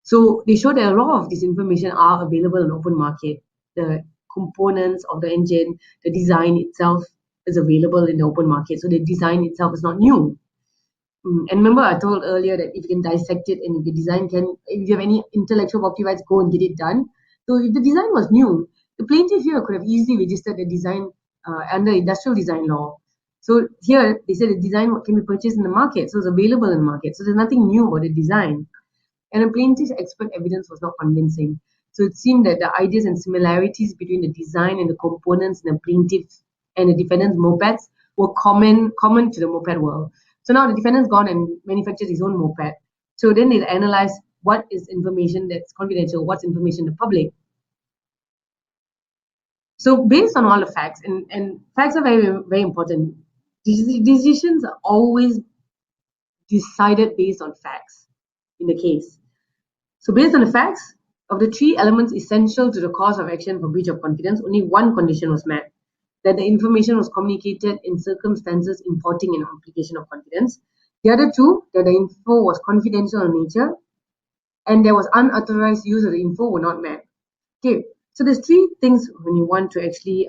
So they show that a lot of this information are available in the open market. The components of the engine, the design itself is available in the open market. So the design itself is not new. And remember, I told earlier that if you can dissect it and if the design if you have any intellectual property rights, go and get it done. So if the design was new, the plaintiff here could have easily registered the design under industrial design law. So here they said the design can be purchased in the market, so it's available in the market. So there's nothing new about the design. And the plaintiff's expert evidence was not convincing. So it seemed that the ideas and similarities between the design and the components in the plaintiff and the defendant's mopeds were common to the moped world. So now the defendant's gone and manufactured his own moped. So then they'll analyze what is information that's confidential, what's information to the public. So based on all the facts, and facts are very, very important. Decisions are always decided based on facts in the case. So based on the facts, of the three elements essential to the cause of action for breach of confidence, only one condition was met, that the information was communicated in circumstances importing an application of confidence. The other two, that the info was confidential in nature, and there was unauthorized use of the info, were not met. Okay, so there's three things when you want to actually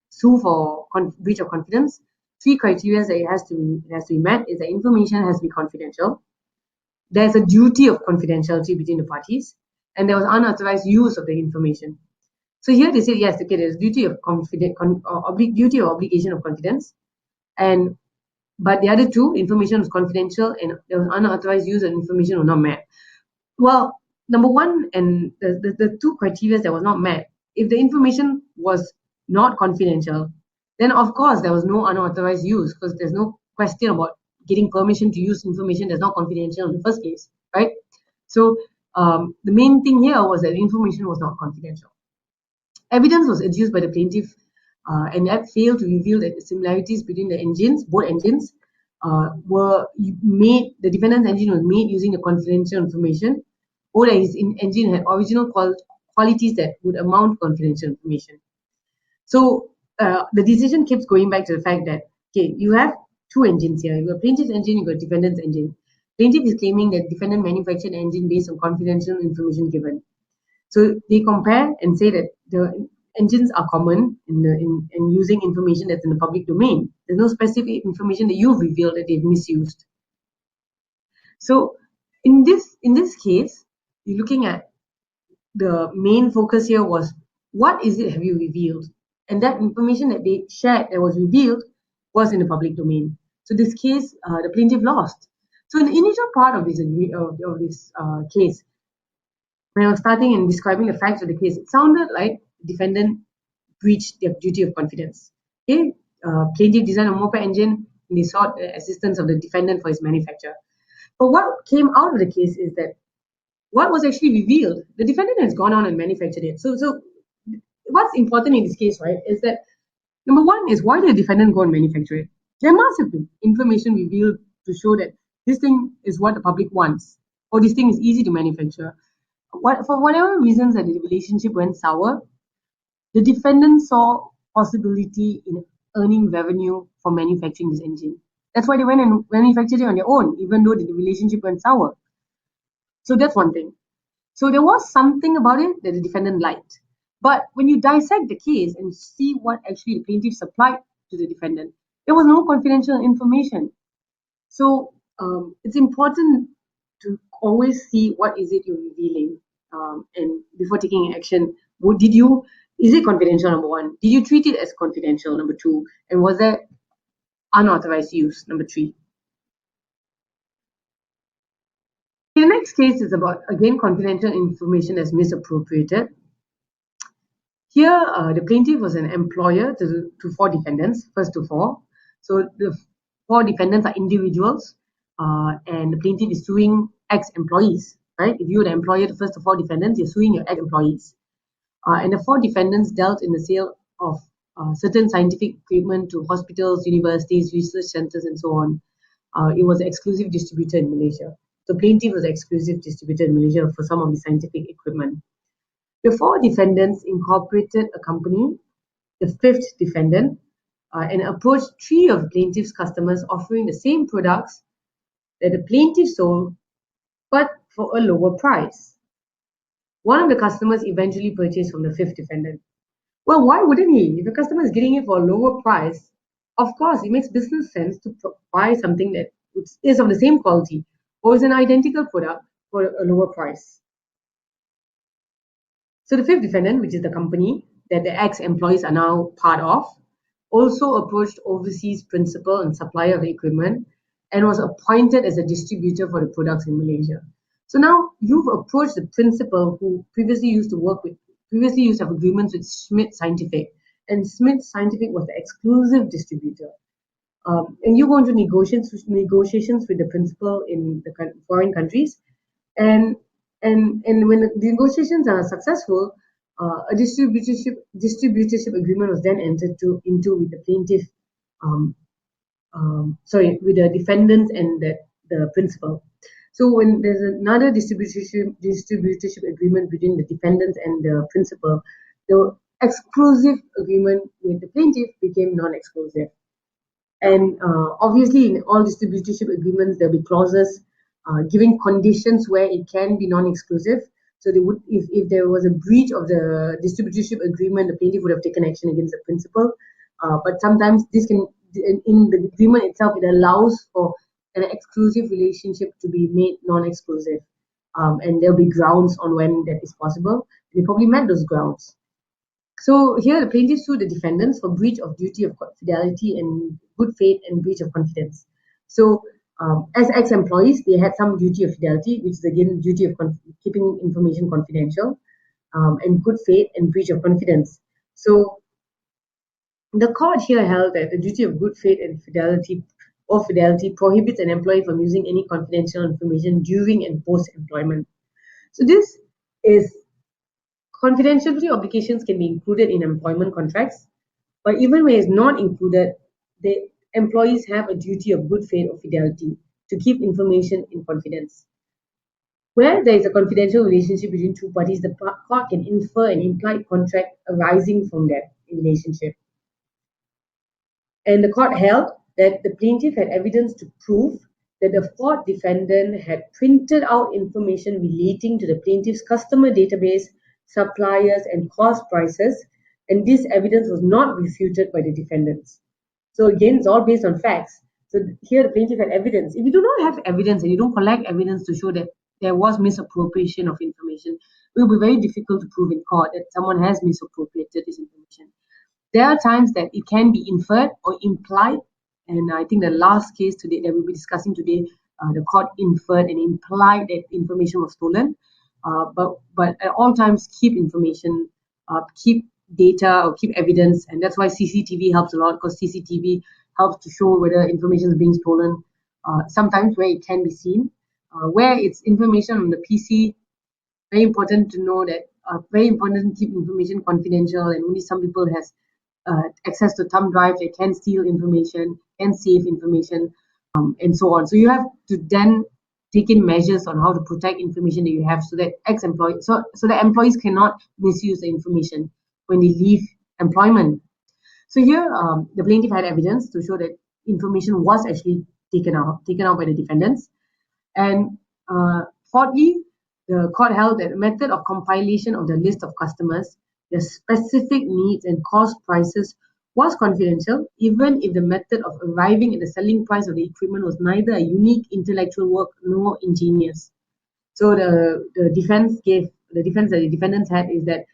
sue for breach of confidence. Three criteria that it has to be met is that information has to be confidential. There's a duty of confidentiality between the parties, and there was unauthorized use of the information. So here they say yes, okay, there's duty of duty or obligation of confidence, but the other two, information was confidential and there was unauthorized use of information were not met. Well, number one and the two criteria that was not met, if the information was not confidential, then of course there was no unauthorized use because there's no question about getting permission to use information that's not confidential in the first place, right? So the main thing here was that information was not confidential. Evidence was adduced by the plaintiff and that failed to reveal that the similarities between the engines, both engines, were made, the defendant's engine was made using the confidential information, or that his engine had original qualities that would amount to confidential information. So the decision keeps going back to the fact that, okay, you have two engines here. You have plaintiff's engine, you got defendant's engine. Plaintiff is claiming that defendant manufactured an engine based on confidential information given. So they compare and say that the engines are common in using information that's in the public domain. There's no specific information that you've revealed that they've misused. So in this case, you're looking at the main focus here was what is it have you revealed? And that information that they shared that was revealed was in the public domain. So this case, the plaintiff lost. So in the initial part of this case, when I was starting and describing the facts of the case, it sounded like the defendant breached their duty of confidence. Okay, plaintiff designed a moped engine and they sought the assistance of the defendant for its manufacture. But what came out of the case is that what was actually revealed, the defendant has gone on and manufactured it. So what's important in this case, right, is that number one is why did the defendant go and manufacture it? There must have been information revealed to show that this thing is what the public wants, or this thing is easy to manufacture. For whatever reasons that the relationship went sour, the defendant saw possibility in earning revenue from manufacturing this engine. That's why they went and manufactured it on their own, even though the relationship went sour. So that's one thing. So there was something about it that the defendant liked. But when you dissect the case and see what actually the plaintiff supplied to the defendant, there was no confidential information. So it's important to always see what is it you're revealing, and before taking action, is it confidential, number one? Did you treat it as confidential, number two? And was there unauthorized use, number three? The next case is about, again, confidential information as misappropriated. Here, the plaintiff was an employer to four defendants, first to four. So the four defendants are individuals, and the plaintiff is suing ex-employees, right? If you're the employer to first of four defendants, you're suing your ex-employees. And the four defendants dealt in the sale of certain scientific equipment to hospitals, universities, research centers, and so on. It was an exclusive distributor in Malaysia. The plaintiff was an exclusive distributor in Malaysia for some of the scientific equipment. The four defendants incorporated a company, the fifth defendant, and approached three of the plaintiff's customers offering the same products that the plaintiff sold, but for a lower price. One of the customers eventually purchased from the fifth defendant. Well, why wouldn't he? If a customer is getting it for a lower price, of course, it makes business sense to buy something that is of the same quality or is an identical product for a lower price. So the fifth defendant, which is the company that the ex-employees are now part of, also approached overseas principal and supplier of the equipment and was appointed as a distributor for the products in Malaysia. So now you've approached the principal who previously used to have agreements with Schmidt Scientific, and Schmidt Scientific was the exclusive distributor. And you go into negotiations with the principal in the foreign countries, and when the negotiations are successful, a distributorship agreement was then entered into with the plaintiff, with the defendants and the principal. So when there's another distributorship agreement between the defendants and the principal, the exclusive agreement with the plaintiff became non-exclusive. And obviously, in all distributorship agreements, there'll be clauses giving conditions where it can be non-exclusive. So they would, if there was a breach of the distributorship agreement, the plaintiff would have taken action against the principal. But sometimes this can, in the agreement itself, it allows for an exclusive relationship to be made non-exclusive. And there'll be grounds on when that is possible. They probably met those grounds. So here, the plaintiff sued the defendants for breach of duty of fidelity and good faith and breach of confidence. So as ex-employees, they had some duty of fidelity, which is again duty of keeping information confidential, and good faith and breach of confidence. So the court here held that the duty of good faith and fidelity prohibits an employee from using any confidential information during and post-employment. So this is confidentiality obligations can be included in employment contracts, but even when it's not included, the employees have a duty of good faith or fidelity to keep information in confidence. Where there is a confidential relationship between two parties, the court can infer an implied contract arising from that relationship. And the court held that the plaintiff had evidence to prove that the fourth defendant had printed out information relating to the plaintiff's customer database, suppliers, and cost prices, and this evidence was not refuted by the defendants. So again, it's all based on facts. So here the plaintiff had evidence. If you do not have evidence and you don't collect evidence to show that there was misappropriation of information, it will be very difficult to prove in court that someone has misappropriated this information. There are times that it can be inferred or implied And I think the last case today that we'll be discussing today, the court inferred and implied that information was stolen. But at all times, keep information, keep data or keep evidence, and that's why CCTV helps a lot, because CCTV helps to show whether information is being stolen. Sometimes where it can be seen, where it's information on the PC, very important to know that very important to keep information confidential, and only some people has access to thumb drive. They can steal information, can save information, and so on. So you have to then take in measures on how to protect information that you have, so that so that employees cannot misuse the information when they leave employment. So here, the plaintiff had evidence to show that information was actually taken out by the defendants. And fourthly, the court held that the method of compilation of the list of customers, their specific needs and cost prices was confidential, even if the method of arriving at the selling price of the equipment was neither a unique intellectual work nor ingenious. So the defense that the defendants had is that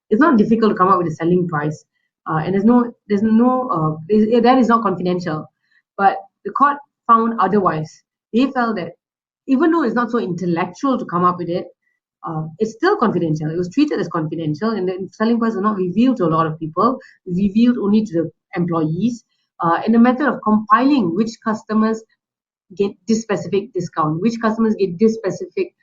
it's not difficult to come up with a selling price, and that is not confidential. But the court found otherwise. They felt that even though it's not so intellectual to come up with it, it's still confidential. It was treated as confidential, and the selling price was not revealed to a lot of people, revealed only to the employees. And the method of compiling which customers get this specific discount, which customers get this specific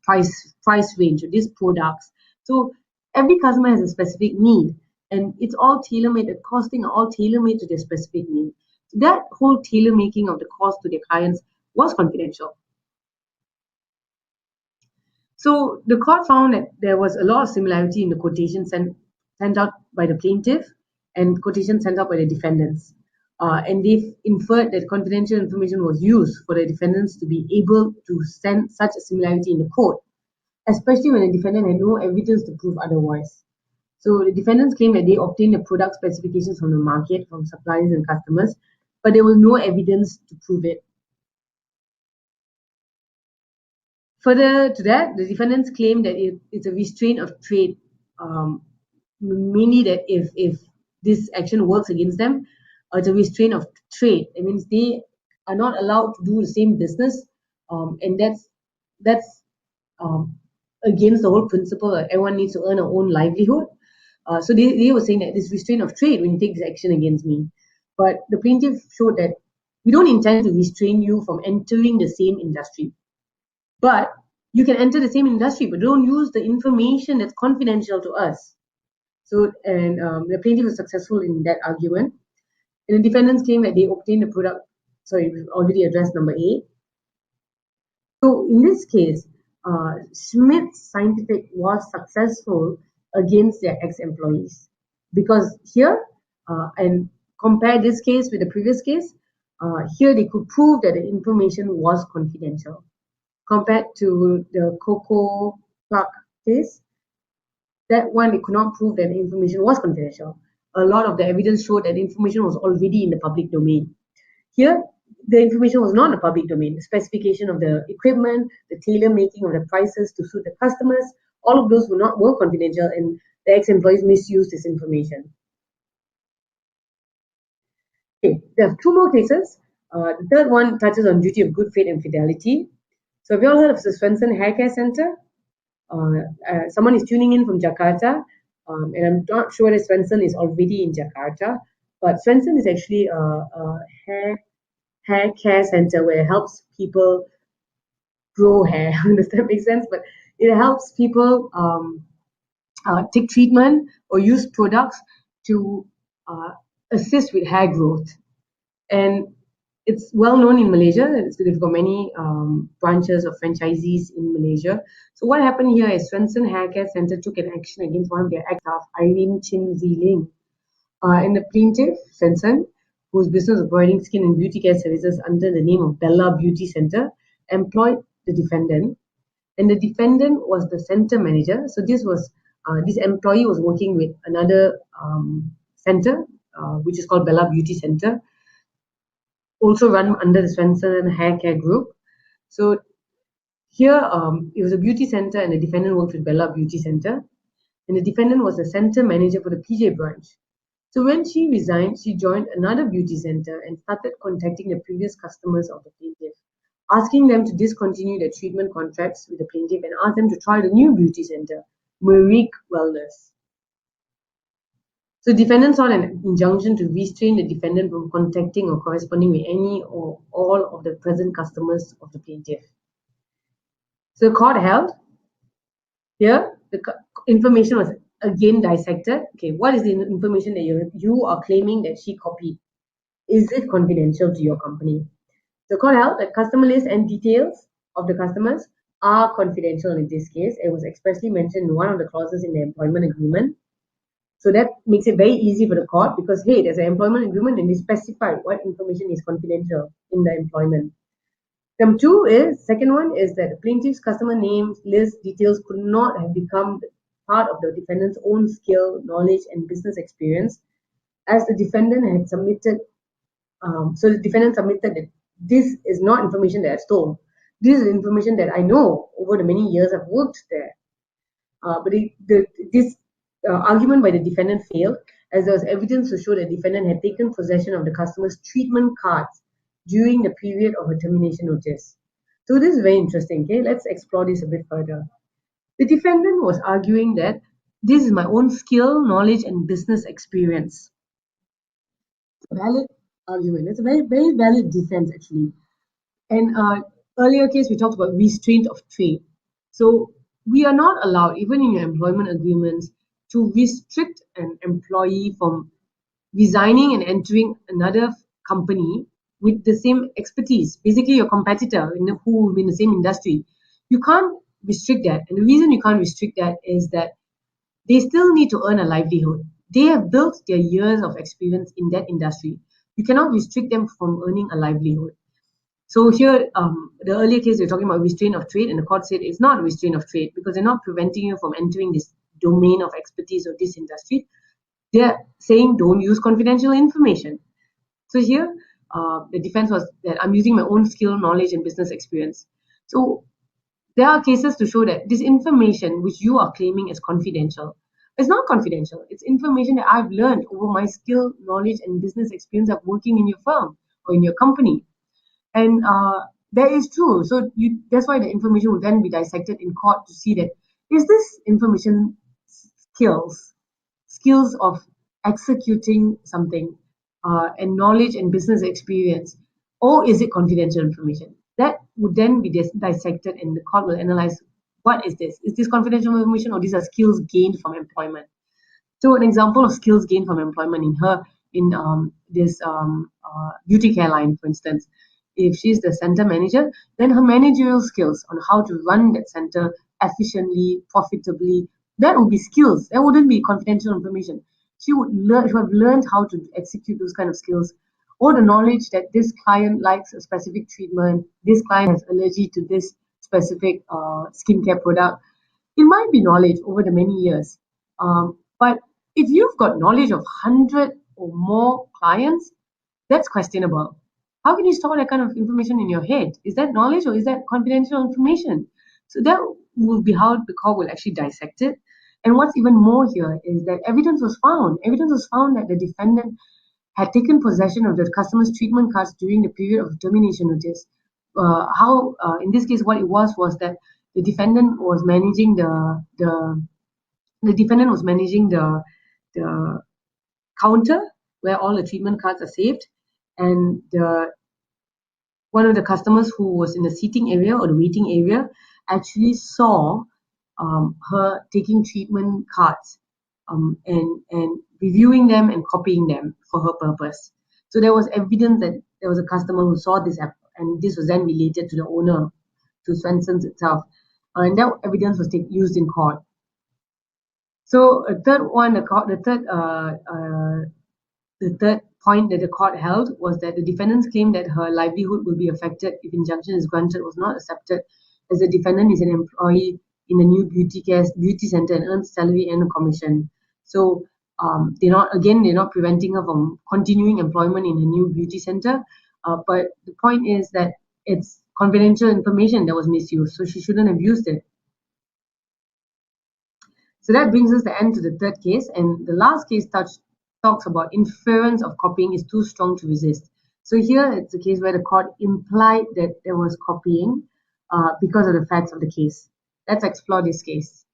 price range of these products. So every customer has a specific need, and it's all tailor-made. The costing are all tailor-made to their specific need. So that whole tailor-making of the cost to their clients was confidential. So the court found that there was a lot of similarity in the quotation sent out by the plaintiff and quotation sent out by the defendants. And they've inferred that confidential information was used for the defendants to be able to send such a similarity in the court, especially when the defendant had no evidence to prove otherwise. So the defendants claim that they obtained the product specifications from the market, from suppliers and customers, but there was no evidence to prove it. Further to that, the defendants claim that it's a restraint of trade, mainly that if this action works against them, it's a restraint of trade. It means they are not allowed to do the same business, and that's against the whole principle that everyone needs to earn their own livelihood. So they were saying that this restraint of trade when you take this action against me. But the plaintiff showed that we don't intend to restrain you from entering the same industry. But you can enter the same industry, but don't use the information that's confidential to us. So, and the plaintiff was successful in that argument. And the defendants claim that they obtained the product. Sorry, we've already addressed number 8. So, in this case, Schmidt Scientific was successful against their ex-employees, because here, and compare this case with the previous case, here they could prove that the information was confidential. Compared to the Coco Clark case, that one they could not prove that the information was confidential. A lot of the evidence showed that the information was already in the public domain. Here, the information was not in the public domain. The specification of the equipment, the tailor making of the prices to suit the customers, all of those were confidential, and the ex-employees misused this information. Okay, there are 2 more cases. The third one touches on duty of good faith and fidelity. So have you all heard of the Swenson Hair Care Center? Someone is tuning in from Jakarta, and I'm not sure whether Swenson is already in Jakarta, but Swenson is actually a hair care center where it helps people grow hair. Does that make sense? But it helps people take treatment or use products to assist with hair growth. And it's well known in Malaysia. They've got many branches of franchisees in Malaysia. So what happened here is Swenson Hair Care Center took an action against one of their ex-staff, Irene Chin Ziling. And the plaintiff, Swenson, whose business was providing skin and beauty care services under the name of Bella Beauty Center, employed the defendant. And the defendant was the center manager. So this employee was working with another center, which is called Bella Beauty Center, also run under the Swenson Hair Care Group. So here, it was a beauty center, and the defendant worked with Bella Beauty Center. And the defendant was the center manager for the PJ branch. So when she resigned, she joined another beauty center and started contacting the previous customers of the plaintiff, asking them to discontinue their treatment contracts with the plaintiff and ask them to try the new beauty center, Marique Wellness. So defendant sought an injunction to restrain the defendant from contacting or corresponding with any or all of the present customers of the plaintiff. So the court held here the information was again dissected. Okay, what is the information that you are claiming that she copied? Is it confidential to your company? The court held that customer list and details of the customers are confidential in this case. It was expressly mentioned in one of the clauses in the employment agreement. So that makes it very easy for the court because, hey, there's an employment agreement and they specified what information is confidential in the employment. Second one is that the plaintiff's customer names, list, details could not have become part of the defendant's own skill, knowledge, and business experience as the defendant had submitted. So the defendant submitted that this is not information that I stole. This is information that I know over the many years I've worked there. But this argument by the defendant failed as there was evidence to show that the defendant had taken possession of the customer's treatment cards during the period of her termination notice. So this is very interesting. Okay, let's explore this a bit further. The defendant was arguing that this is my own skill, knowledge, and business experience. Valid argument. It's a very, very valid defense, actually. And earlier case, we talked about restraint of trade. So we are not allowed, even in your employment agreements, to restrict an employee from resigning and entering another company with the same expertise, basically your competitor who will be in the same industry. You can't restrict that. And the reason you can't restrict that is that they still need to earn a livelihood. They have built their years of experience in that industry. You cannot restrict them from earning a livelihood. So here, the earlier case, we're talking about restraint of trade, and the court said it's not restraint of trade because they're not preventing you from entering this domain of expertise of this industry. They're saying don't use confidential information. So here, the defense was that I'm using my own skill, knowledge, and business experience. So there are cases to show that this information which you are claiming is confidential, it's not confidential. It's information that I've learned over my skill, knowledge, and business experience of working in your firm or in your company. And that is true. So that's why the information will then be dissected in court to see that is this information skills of executing something and knowledge and business experience, or is it confidential information? That would then be dissected and the court will analyze what is this? Is this confidential information or these are skills gained from employment? So an example of skills gained from employment in this beauty care line, for instance, if she's the center manager, then her managerial skills on how to run that center efficiently, profitably, that would be skills. That wouldn't be confidential information. She would have learned how to execute those kind of skills, or the knowledge that this client likes a specific treatment, this client has allergy to this specific skincare product. It might be knowledge over the many years. But if you've got knowledge of 100 or more clients, that's questionable. How can you store that kind of information in your head? Is that knowledge or is that confidential information? So that will be how the court will actually dissect it. And what's even more here is that evidence was found. Evidence was found that the defendant had taken possession of the customer's treatment cards during the period of termination notice. In this case, what it was that the defendant was managing the counter where all the treatment cards are saved, and one of the customers who was in the seating area or the waiting area actually saw her taking treatment cards and reviewing them and copying them for her purpose. So there was evidence that there was a customer who saw this and this was then related to the owner, to Swenson's itself, and that evidence was used in court. So a third one, the third point that the court held was that the defendant's claim that her livelihood will be affected if injunction is granted was not accepted, as the defendant is an employee in the new beauty center and earns salary and a commission. So they're not preventing her from continuing employment in a new beauty center. But the point is that it's confidential information that was misused, so she shouldn't have used it. So that brings us the end to the third case, and the last case touched talks about inference of copying is too strong to resist. So here it's a case where the court implied that there was copying because of the facts of the case. Let's explore this case.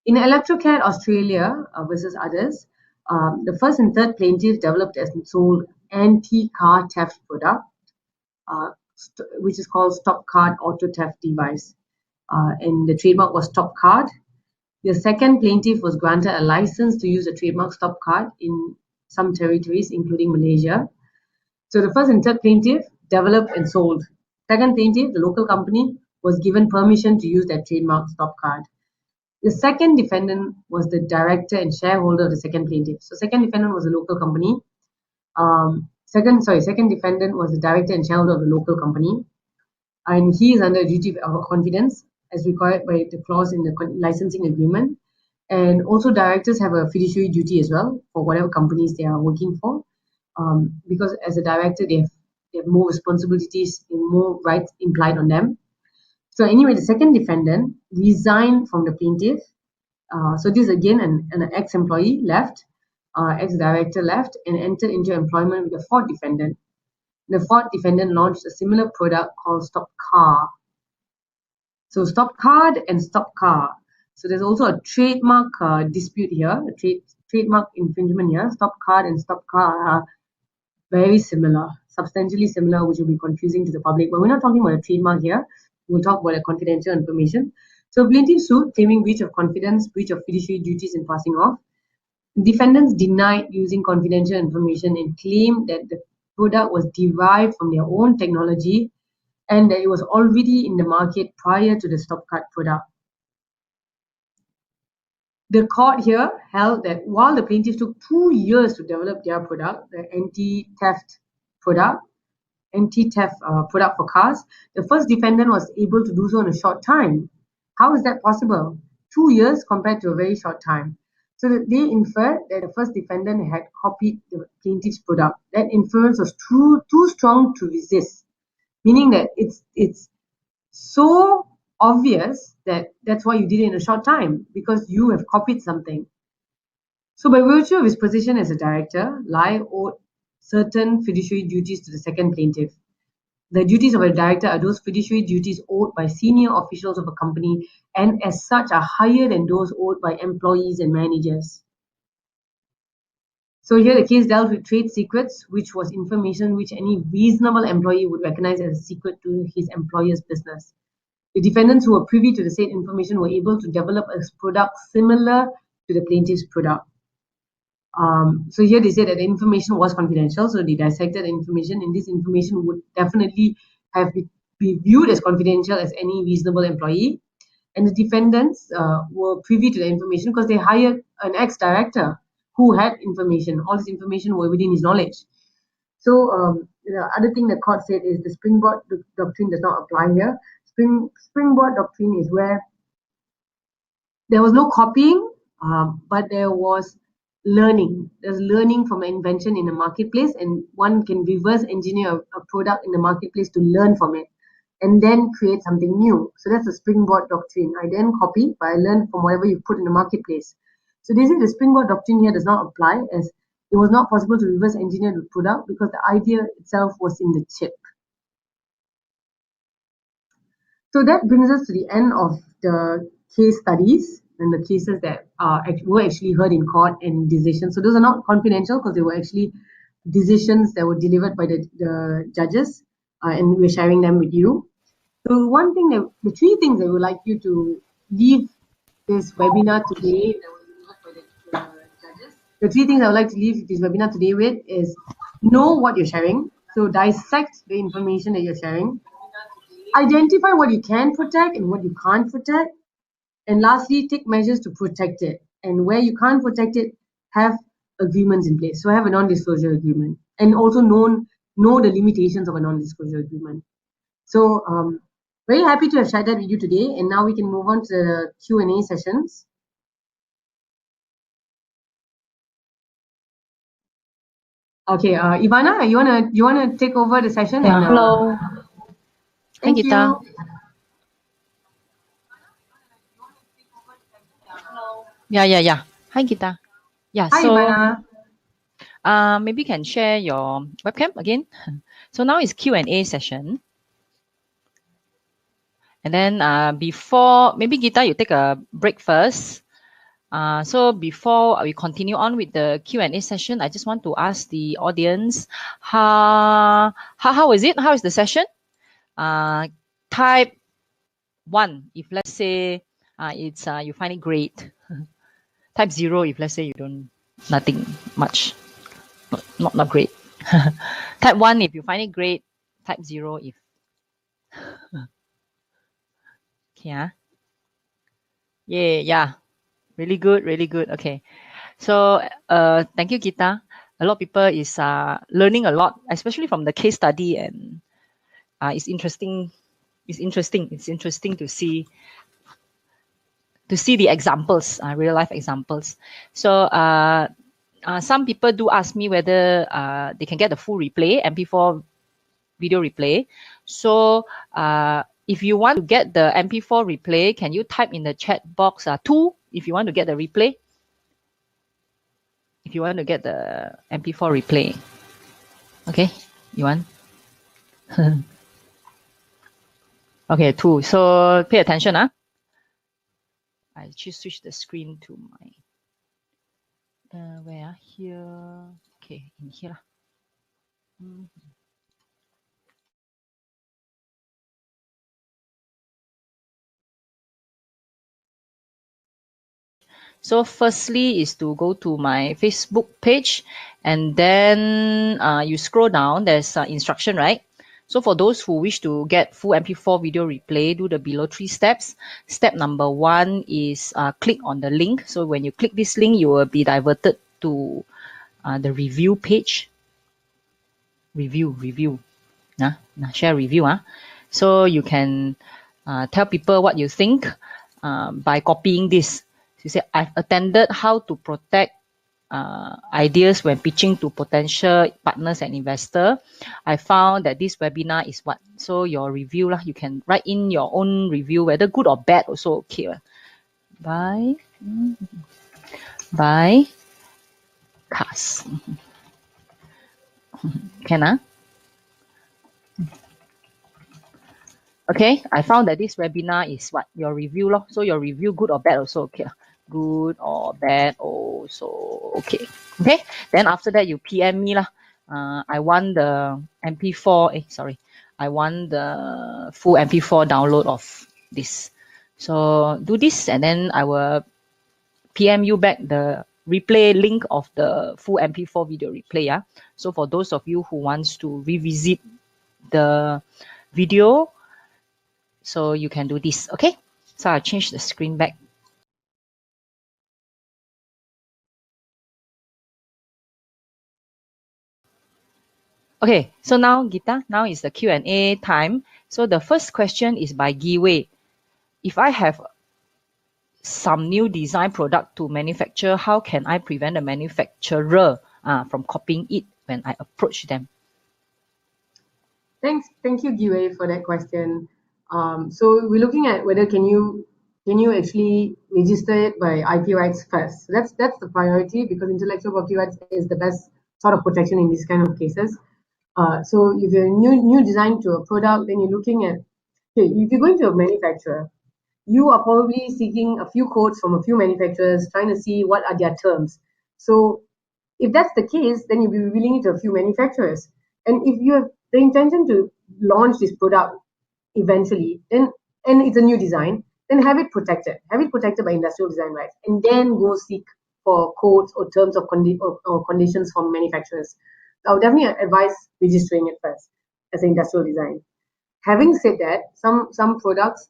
In Electrocat Australia versus others, the first and third plaintiff developed and sold anti-car theft product, which is called Stop Card Auto Theft Device. And the trademark was Stop Card. The second plaintiff was granted a license to use the trademark Stop Card in some territories, including Malaysia. So the first and third plaintiff developed and sold. Second plaintiff, the local company, was given permission to use that trademark Stop Card. The second defendant was the director and shareholder of the second plaintiff. So second defendant was a local company. Second defendant was the director and shareholder of the local company. And he is under a duty of confidence as required by the clause in the licensing agreement. And also directors have a fiduciary duty as well for whatever companies they are working for. Because as a director, they have more responsibilities and more rights implied on them. So anyway, the second defendant resigned from the plaintiff. So this again, an ex-employee left, ex-director left, and entered into employment with the fourth defendant. The fourth defendant launched a similar product called Stop Car. So Stop Card and Stop Car. So there's also a trademark dispute here, a trademark infringement here. Stop Card and Stop Car are very similar, substantially similar, which will be confusing to the public. But we're not talking about a trademark here. We'll talk about a confidential information. So plaintiff sued, claiming breach of confidence, breach of fiduciary duties in passing off. Defendants denied using confidential information and claimed that the product was derived from their own technology and that it was already in the market prior to the Stop Card product. The court here held that while the plaintiffs took 2 years to develop their product, the anti-theft product for cars, the first defendant was able to do so in a short time. How is that possible? 2 years compared to a very short time. So that they inferred that the first defendant had copied the plaintiff's product. That inference was too strong to resist, meaning that it's so obvious that that's why you did it in a short time, because you have copied something. So by virtue of his position as a director, Lai owed certain fiduciary duties to the second plaintiff. The duties of a director are those fiduciary duties owed by senior officials of a company, and as such are higher than those owed by employees and managers. So here the case dealt with trade secrets, which was information which any reasonable employee would recognize as a secret to his employer's business. The defendants who were privy to the said information were able to develop a product similar to the plaintiff's product. So here they said that the information was confidential, so they dissected the information, and this information would definitely have be viewed as confidential as any reasonable employee. And the defendants were privy to the information because they hired an ex-director who had information. All this information were within his knowledge. So the other thing the court said is the springboard doctrine does not apply here. Springboard doctrine is where there was no copying, but there was learning. There's learning from an invention in the marketplace, and one can reverse engineer a product in the marketplace to learn from it and then create something new. So that's the springboard doctrine. I then copy, but I learn from whatever you put in the marketplace. So they say the springboard doctrine here does not apply, as it was not possible to reverse engineer the product because the idea itself was in the chip. So that brings us to the end of the case studies and the cases that were actually heard in court and decisions. So those are not confidential because they were actually decisions that were delivered by the judges, and we're sharing them with you. So the three things that we would like you to leave this webinar today that was delivered by the judges. The three things I would like to leave this webinar today with is know what you're sharing. So dissect the information that you're sharing. Identify what you can protect and what you can't protect. And lastly, take measures to protect it. And where you can't protect it, have agreements in place. So have a non-disclosure agreement. And also know the limitations of a non-disclosure agreement. So very happy to have shared that with you today. And now we can move on to the Q&A sessions. Okay, Ivana, you wanna take over the session? Yeah, hello. Thank you. Yeah. Hi, Gita. Yeah, Hi, so Ivana. maybe you can share your webcam again. So now is Q&A session. And then before, maybe Geeta, you take a break first. So before we continue on with the Q&A session, I just want to ask the audience, how is it? How is the session? Type 1 if let's say it's you find it great. Type 0 if let's say you don't, nothing much, not great. Type 1 if you find it great. Type 0 if, yeah. Yeah, really good, really good. Okay. So thank you, Gita. A lot of people is learning a lot, especially from the case study, and it's interesting. It's interesting. It's interesting to see the examples, real life examples. So some people do ask me whether they can get the full replay, MP4 video replay. So if you want to get the MP4 replay, can you type in the chat box 2 if you want to get the replay? If you want to get the MP4 replay. Okay, you want? Okay, 2. So pay attention. I just switch the screen to my, where? Here. Okay, in here. So firstly is to go to my Facebook page, and then you scroll down, there's instruction, right? So for those who wish to get full MP4 video replay, do the below 3 steps. Step number 1 is click on the link. So when you click this link, you will be diverted to the review page. Review. Share review. So you can tell people what you think by copying this. You say, I've attended how to protect ideas when pitching to potential partners and investor. I found that this webinar is what. So your review, you can write in your own review, whether good or bad, also okay. By CAS. Can. Okay, I found that this webinar is what? Your review. So your review, good or bad, also okay. Good or bad, also okay. Okay, then after that, you PM me. I want the MP4, I want the full MP4 download of this. So do this, and then I will PM you back the replay link of the full MP4 video replay. So for those of you who wants to revisit the video, so you can do this, okay? So I'll change the screen back. Okay, so now Gita, now is the Q&A time. So the first question is by Giwei. If I have some new design product to manufacture, how can I prevent the manufacturer from copying it when I approach them? Thank you, Giwei, for that question. So we're looking at whether can you actually register it by IP rights first. So that's the priority, because intellectual property rights is the best sort of protection in these kind of cases. So if you're new design to a product, then you're looking at, okay, if you're going to a manufacturer, you are probably seeking a few quotes from a few manufacturers, trying to see what are their terms. So if that's the case, then you'll be revealing it to a few manufacturers. And if you have the intention to launch this product eventually, then and it's a new design, then have it protected. Have it protected by industrial design rights, and then go seek for quotes or terms of or conditions from manufacturers. I would definitely advise registering it first as an industrial design. Having said that, some products,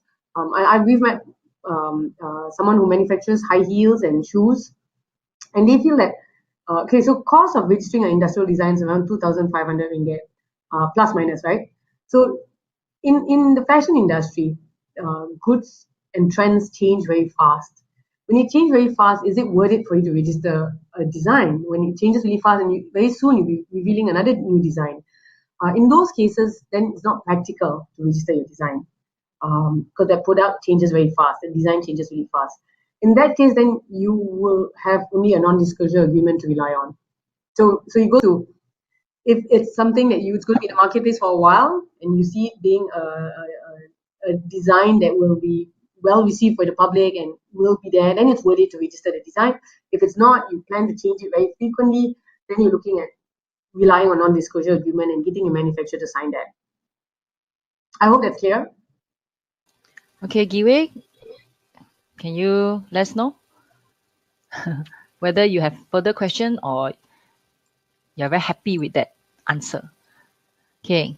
we've met someone who manufactures high heels and shoes, and they feel that okay, so cost of registering an industrial design is around 2,500 ringgit, plus minus, right? So in the fashion industry, goods and trends change very fast. When it changes very fast, is it worth it for you to register a design? When it changes really fast, and very soon you'll be revealing another new design. In those cases, then it's not practical to register your design, because that product changes very fast, the design changes really fast. In that case, then you will have only a non-disclosure agreement to rely on. So you go to, if it's something that it's going to be in the marketplace for a while, and you see it being a design that will be well received by the public and will be there, then it's worth it to register the design. If it's not, you plan to change it very frequently, then you're looking at relying on non-disclosure agreement and getting a manufacturer to sign that. I hope that's clear. Okay, Giwei, can you let us know whether you have further question or you're very happy with that answer? Okay,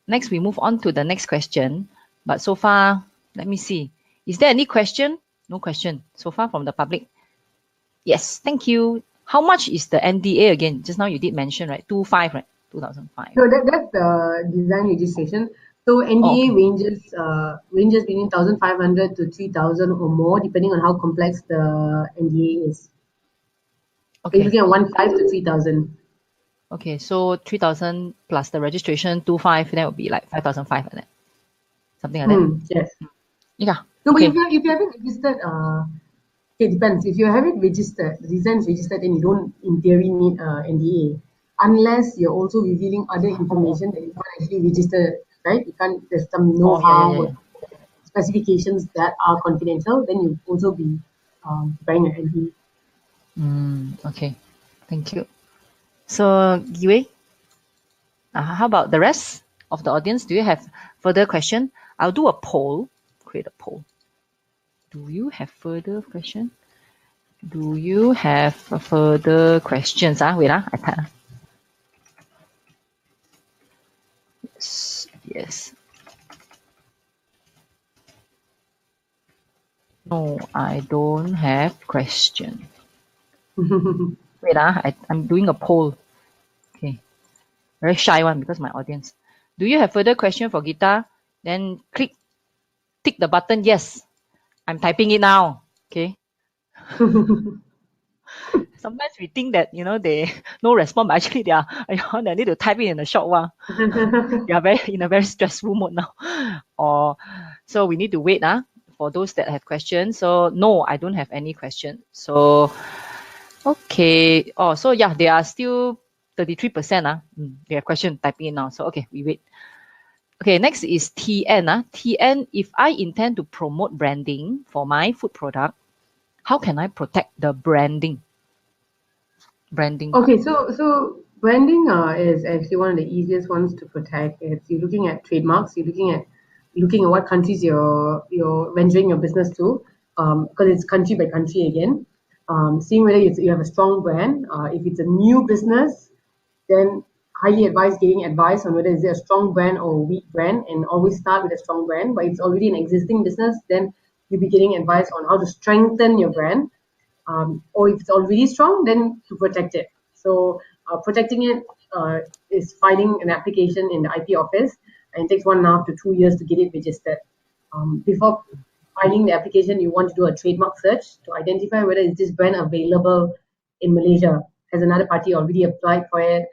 next we move on to the next question. But so far, let me see. Is there any question? No question so far from the public. Yes, thank you. How much is the NDA again? Just now you did mention, right? 25, right? 2005. So that's the design registration. So NDA ranges between 1,500 to 3,000 or more, depending on how complex the NDA is. Okay. You're looking at 1,500 to 3,000. Okay, so 3,000 plus the registration, 25, then it would be like 5,500. Something like that. Yes. Yeah. No, okay. but if you haven't registered, it depends. If you haven't registered, the design is registered, then you don't, in theory, need NDA, unless you're also revealing other information that you can't actually register, right? You can't. There's some know-how, specifications that are confidential. Then you also be buying an NDA. Okay, thank you. So, Giwei, how about the rest of the audience? Do you have further question? I'll do a poll. Create a poll. Do you have further question? Do you have further questions? Wait, I type. Yes. No, I don't have question. Wait, I'm doing a poll. Okay. Very shy one because my audience. Do you have further question for Geeta? Then tick the button yes. I'm typing it now. Okay. Sometimes we think that they no response, but actually they need to type it in a short while. They are in a very stressful mode now. So we need to wait for those that have questions. So no, I don't have any question. So okay. So yeah, they are still 33%. They have question typing it now. So okay, we wait. Okay, next is TN. TN, if I intend to promote branding for my food product, how can I protect the branding? Okay, so branding is actually one of the easiest ones to protect. It's you're looking at trademarks. You're looking at what countries you're venturing your business to, because it's country by country again. Seeing whether you have a strong brand. If it's a new business, then highly advise getting advice on whether is it a strong brand or a weak brand, and always start with a strong brand. But if it's already an existing business, then you'll be getting advice on how to strengthen your brand. Or if it's already strong, then to protect it. So protecting it is filing an application in the IP office, and it takes 1.5 to 2 years to get it registered. Before filing the application, you want to do a trademark search to identify whether is this brand available in Malaysia. Has another party already applied for it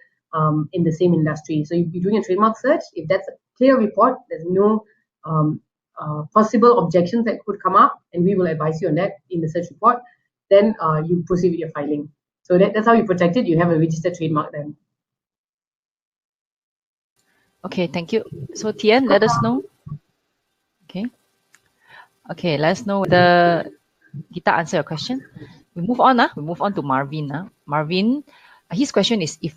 in the same industry? So you'll be doing a trademark search. If that's a clear report, there's no possible objections that could come up, and we will advise you on that in the search report. Then you proceed with your filing. So that's how you protect it. You have a registered trademark then. Okay, thank you. So Tian, let us know. Okay, let us know whether Geeta answer your question. We move on. We move on to Marvin. Marvin, his question is, if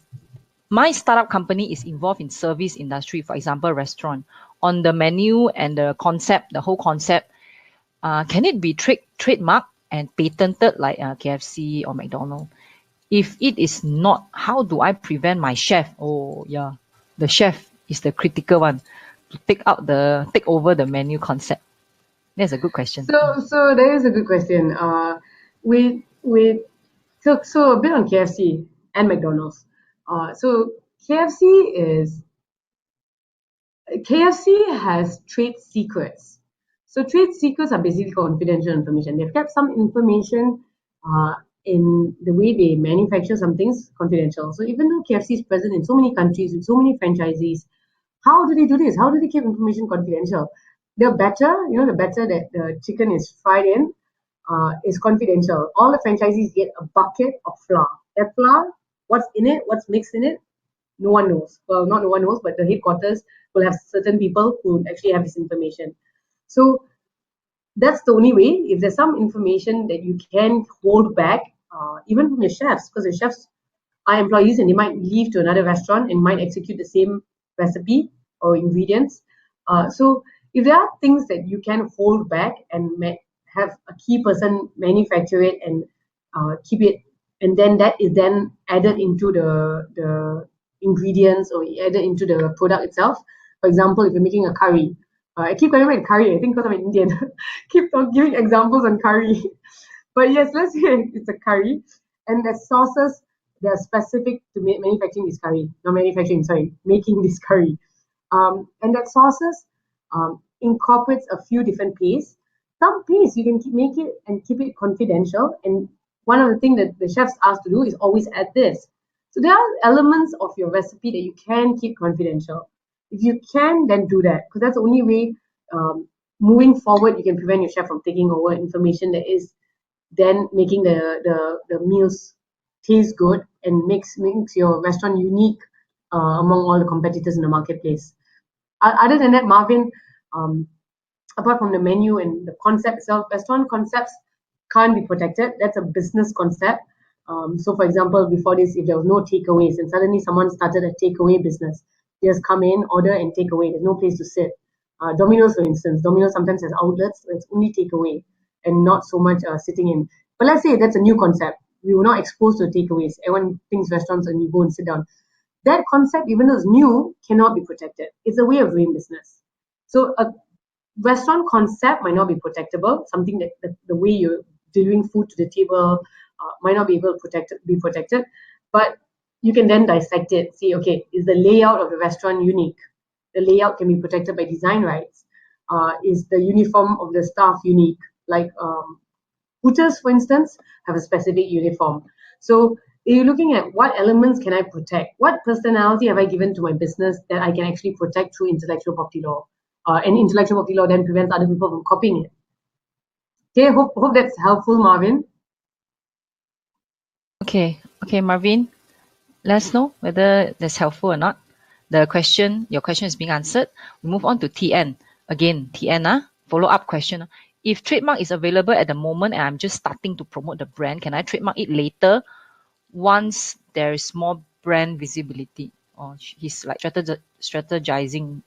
my startup company is involved in service industry, for example, restaurant, on the menu and the concept, the whole concept, can it be trademarked and patented like KFC or McDonald's? If it is not, how do I prevent my chef? Oh yeah, the chef is the critical one to take over the menu concept. That's a good question. So that is a good question. So a bit on KFC and McDonald's. So KFC has trade secrets. So trade secrets are basically confidential information. They've kept some information in the way they manufacture some things confidential. So even though KFC is present in so many countries with so many franchisees, how do they do this? How do they keep information confidential? The batter that the chicken is fried in, is confidential. All the franchisees get a bucket of flour. That flour, what's in it, what's mixed in it, no one knows. Well, not no one knows, but the headquarters will have certain people who actually have this information. So that's the only way. If there's some information that you can hold back, even from your chefs, because the chefs are employees and they might leave to another restaurant and might execute the same recipe or ingredients. So if there are things that you can hold back and have a key person manufacture it and keep it, and then that is then added into the ingredients or added into the product itself. For example, if you're making a curry, I keep calling it curry, I think because I'm an Indian. Keep on giving examples on curry. But yes, let's say it's a curry, and the sauces that are specific to manufacturing this curry, not manufacturing, sorry, making this curry. And that sauces incorporates a few different pastes. Some paste you can make it and keep it confidential. And one of the things that the chefs asked to do is always add this. So there are elements of your recipe that you can keep confidential. If you can, then do that, because that's the only way moving forward you can prevent your chef from taking over information that is then making the meals taste good and makes your restaurant unique among all the competitors in the marketplace. Other than that, Marvin, apart from the menu and the concept itself, restaurant concepts can't be protected. That's a business concept. So, for example, before this, if there was no takeaways and suddenly someone started a takeaway business, they just come in, order, and take away. There's no place to sit. Domino's, for instance, Domino's sometimes has outlets where it's only takeaway and not so much sitting in. But let's say that's a new concept. We were not exposed to takeaways. Everyone thinks restaurants and you go and sit down. That concept, even though it's new, cannot be protected. It's a way of doing business. So a restaurant concept might not be protectable. Something that the way you're delivering food to the table might not be able to be protected. But you can then dissect it. See, okay, is the layout of the restaurant unique? The layout can be protected by design rights. Is the uniform of the staff unique? Like Hooters, for instance, have a specific uniform. So you're looking at what elements can I protect? What personality have I given to my business that I can actually protect through intellectual property law? And intellectual property law then prevents other people from copying it. Okay, hope that's helpful, Marvin. Okay, Marvin, let us know whether that's helpful or not. Your question is being answered. We move on to TN. Again, TN, follow-up question. If trademark is available at the moment and I'm just starting to promote the brand, can I trademark it later once there is more brand visibility? Or he's like strategizing.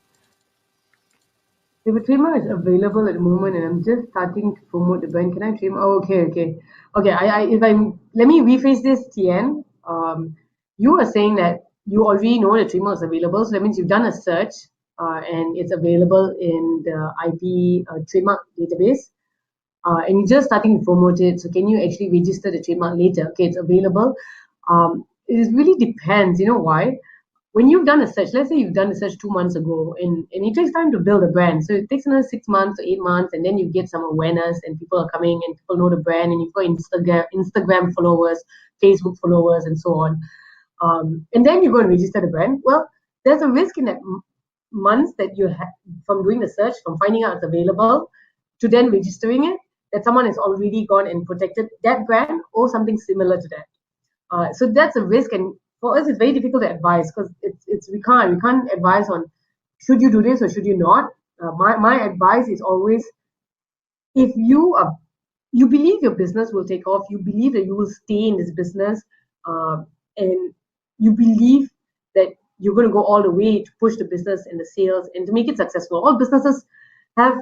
If a trademark is available at the moment and I'm just starting to promote the brand, can I trademark? Oh, okay. Let me rephrase this, TN. You were saying that you already know the trademark is available, so that means you've done a search and it's available in the IP trademark database. And you're just starting to promote it, so can you actually register the trademark later? Okay, it's available. It really depends. You know why? When you've done a search, let's say you've done a search 2 months ago, and it takes time to build a brand. So it takes another 6 months or 8 months, and then you get some awareness, and people are coming, and people know the brand, and you've got Instagram followers, Facebook followers, and so on. And then you go and register the brand. Well, there's a risk in that months that you have from doing the search, from finding out it's available, to then registering it, that someone has already gone and protected that brand or something similar to that. So that's a risk, and for us, it's very difficult to advise because we can't advise on should you do this or should you not. My advice is always, if you believe your business will take off, you believe that you will stay in this business, and you believe that you're going to go all the way to push the business and the sales and to make it successful. All businesses have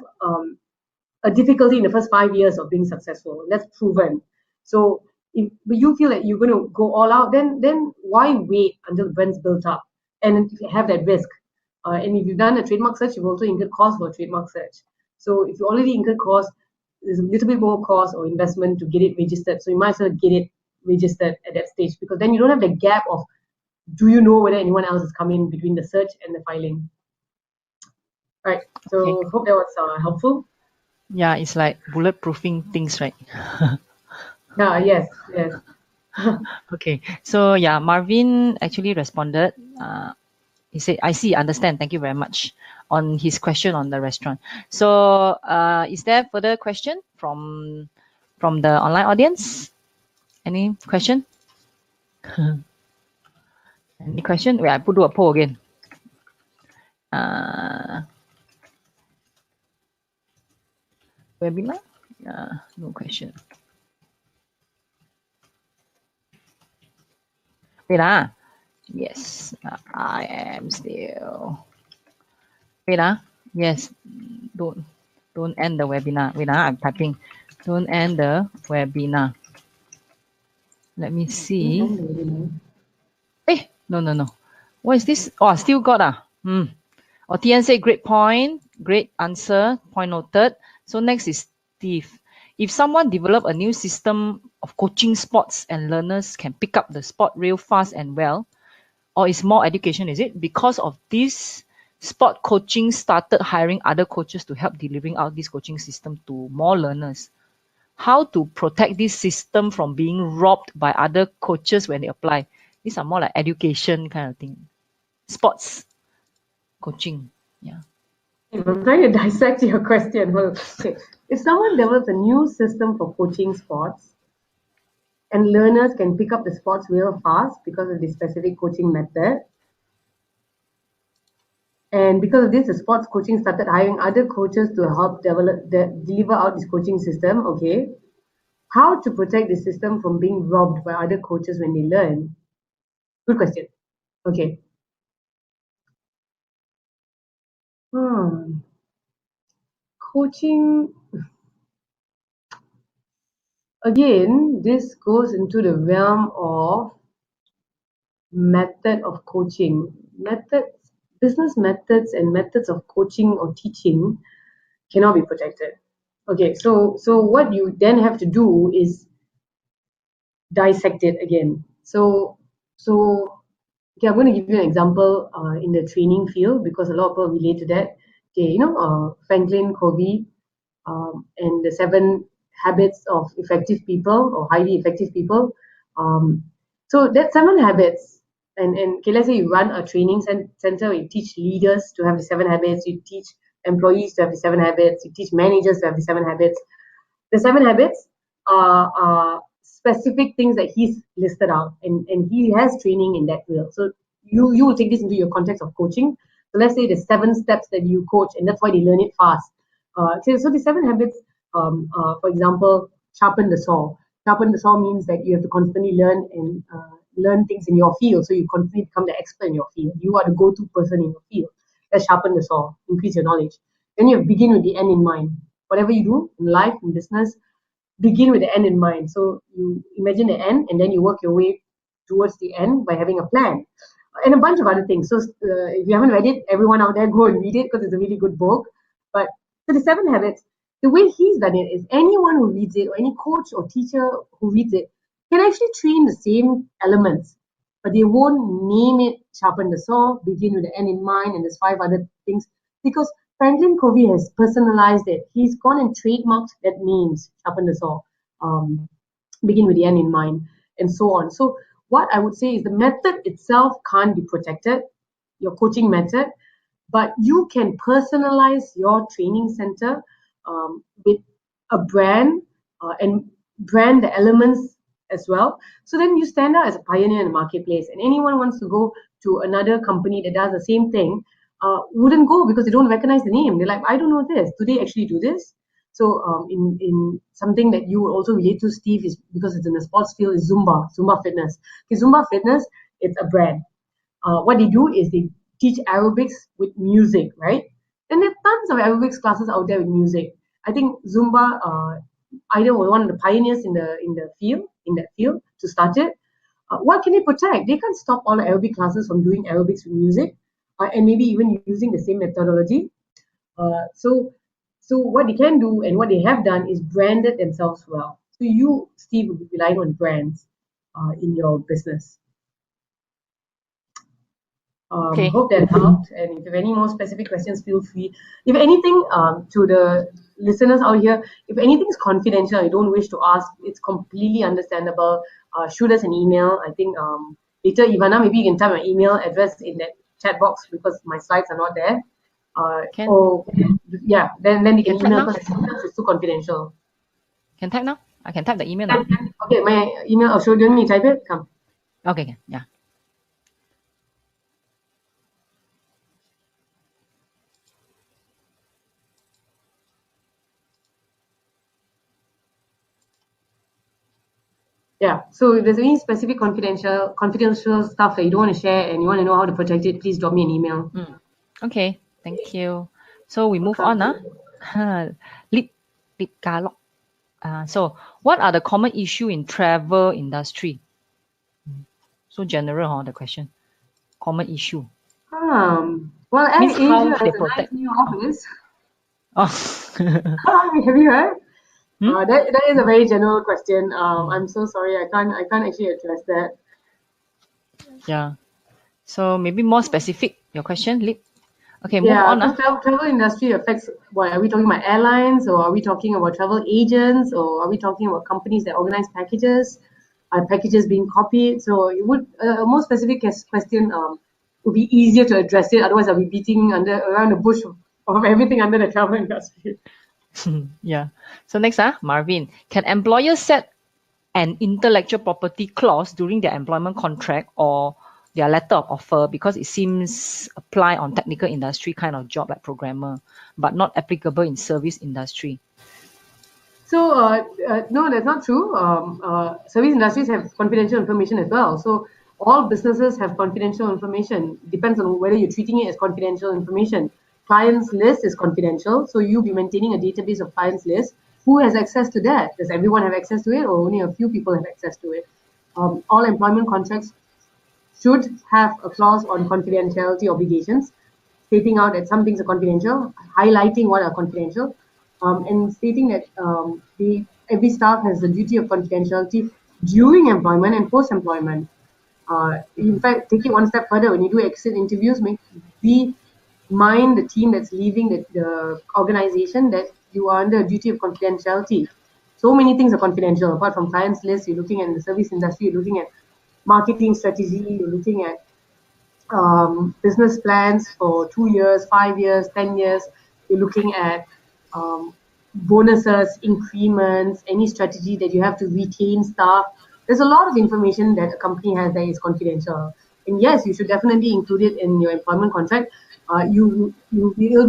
a difficulty in the first 5 years of being successful. That's proven. So if you feel that you're going to go all out, then why wait until the brand's built up and have that risk? And if you've done a trademark search, you've also incurred cost for a trademark search. So if you already incurred cost, there's a little bit more cost or investment to get it registered. So you might as well get it registered at that stage, because then you don't have the gap of, do you know whether anyone else is coming between the search and the filing? Right. So Okay. hope that was helpful. Yeah, it's like bulletproofing things, right? Yes. Okay. So yeah, Marvin actually responded. He said, I see, understand. Thank you very much on his question on the restaurant. So is there further question from from the online audience? Any question? Any question? Wait, I do a poll again. Webinar? No question. Wait, yes, I am still. Wait, yes, don't end the webinar. Wait, I'm typing. Don't end the webinar. Let me see. No. What is this? Oh, I still got Oh, Tian said great point, great answer, point noted. So next is Steve. If someone develop a new system of coaching sports and learners can pick up the sport real fast and well, or is more education, is it? Because of this, sport coaching started hiring other coaches to help delivering out this coaching system to more learners. How to protect this system from being robbed by other coaches when they apply? These are more like education kind of thing. Sports coaching, yeah. I'm trying to dissect your question. Well, okay. If someone develops a new system for coaching sports, and learners can pick up the sports real fast because of the specific coaching method, and because of this, the sports coaching started hiring other coaches to help deliver out this coaching system. Okay, how to protect the system from being robbed by other coaches when they learn? Good question. Okay. Coaching, again, this goes into the realm of method of coaching. Business methods and methods of coaching or teaching cannot be protected. Okay, so what you then have to do is dissect it again. So okay, I'm going to give you an example in the training field because a lot of people relate to that. Okay, Franklin Covey and the 7 habits of effective people or highly effective people. So that 7 habits, and okay, let's say you run a training center where you teach leaders to have the 7 habits, you teach employees to have the 7 habits, you teach managers to have the 7 habits. The 7 habits are specific things that he's listed out, and he has training in that field. So you will take this into your context of coaching. So let's say the 7 steps that you coach, and that's why they learn it fast. So the 7 habits, for example, sharpen the saw. Sharpen the saw means that you have to constantly learn and learn things in your field. So you constantly become the expert in your field. You are the go-to person in your field. That's sharpen the saw, increase your knowledge. Then you begin with the end in mind. Whatever you do in life, in business, begin with the end in mind. So you imagine the end, and then you work your way towards the end by having a plan and a bunch of other things. So if you haven't read it, everyone out there, go and read it because it's a really good book. But so the 7 habits, the way he's done it is anyone who reads it, or any coach or teacher who reads it, can actually train the same elements, but they won't name it sharpen the saw, begin with the end in mind, and there's 5 other things, because Franklin Covey has personalized it. He's gone and trademarked that names, sharpen the saw, begin with the end in mind, and so on. So what I would say is the method itself can't be protected, your coaching method, but you can personalize your training center with a brand and brand the elements as well. So then you stand out as a pioneer in the marketplace, and anyone wants to go to another company that does the same thing wouldn't go because they don't recognize the name. They're like, I don't know this. Do they actually do this? So in something that you also relate to, Steve, is because it's in the sports field, is Zumba Fitness. Okay, Zumba Fitness, it's a brand. What they do is they teach aerobics with music, right? And there are tons of aerobics classes out there with music. I think Zumba either was one of the pioneers in that field to start it. What can they protect? They can't stop all the aerobic classes from doing aerobics with music, and maybe even using the same methodology. So what they can do and what they have done is branded themselves well. So you, Steve, will be relying on brands in your business. Okay. Hope that helped. And if you have any more specific questions, feel free. If anything, to the listeners out here, if anything is confidential, you don't wish to ask, it's completely understandable. Shoot us an email. I think later, Ivana, maybe you can type my email address in that chat box because my slides are not there. Or yeah, then they can email because it's too confidential. Can type now? I can type the email now. Okay, my email. Oh, do you want me to type it? Come. Okay, yeah. Yeah. So if there's any specific confidential stuff that you don't want to share and you want to know how to protect it, please drop me an email. Okay, thank you. So we move on. Lip Kalok. So what are the common issue in travel industry? So general, the question. Common issue. Well, Means how AirAsia they has a nice protect. new office. Oh. Have you heard? Hmm? That is a very general question. I'm so sorry, I can't actually address that. Yeah. So maybe more specific, your question, Lip. Okay, move Yeah, on. because travel industry affects what are we talking about, airlines, or are we talking about travel agents, or are we talking about companies that organize packages? Are packages being copied? So it would a more specific question would be easier to address it. Otherwise, I'll be beating around the bush of everything under the travel industry. Yeah. So next, Marvin. Can employers set an intellectual property clause during their employment contract or their letter of offer, because it seems apply on technical industry kind of job like programmer, but not applicable in service industry? So no, that's not true. Service industries have confidential information as well. So all businesses have confidential information. Depends on whether you're treating it as confidential information. Clients list is confidential, so you'll be maintaining a database of clients list. Who has access to that? Does everyone have access to it, or only a few people have access to it? All employment contracts should have a clause on confidentiality obligations, stating out that some things are confidential, highlighting what are confidential, and stating that every staff has the duty of confidentiality during employment and post-employment. In fact, take it one step further. When you do exit interviews, be mind the team that's leaving the organization that you are under a duty of confidentiality. So many things are confidential. Apart from clients list, you're looking at the service industry, you're looking at marketing strategy, you're looking at business plans for 2 years, 5 years, 10 years. You're looking at bonuses, increments, any strategy that you have to retain staff. There's a lot of information that a company has that is confidential. And yes, you should definitely include it in your employment contract. It'll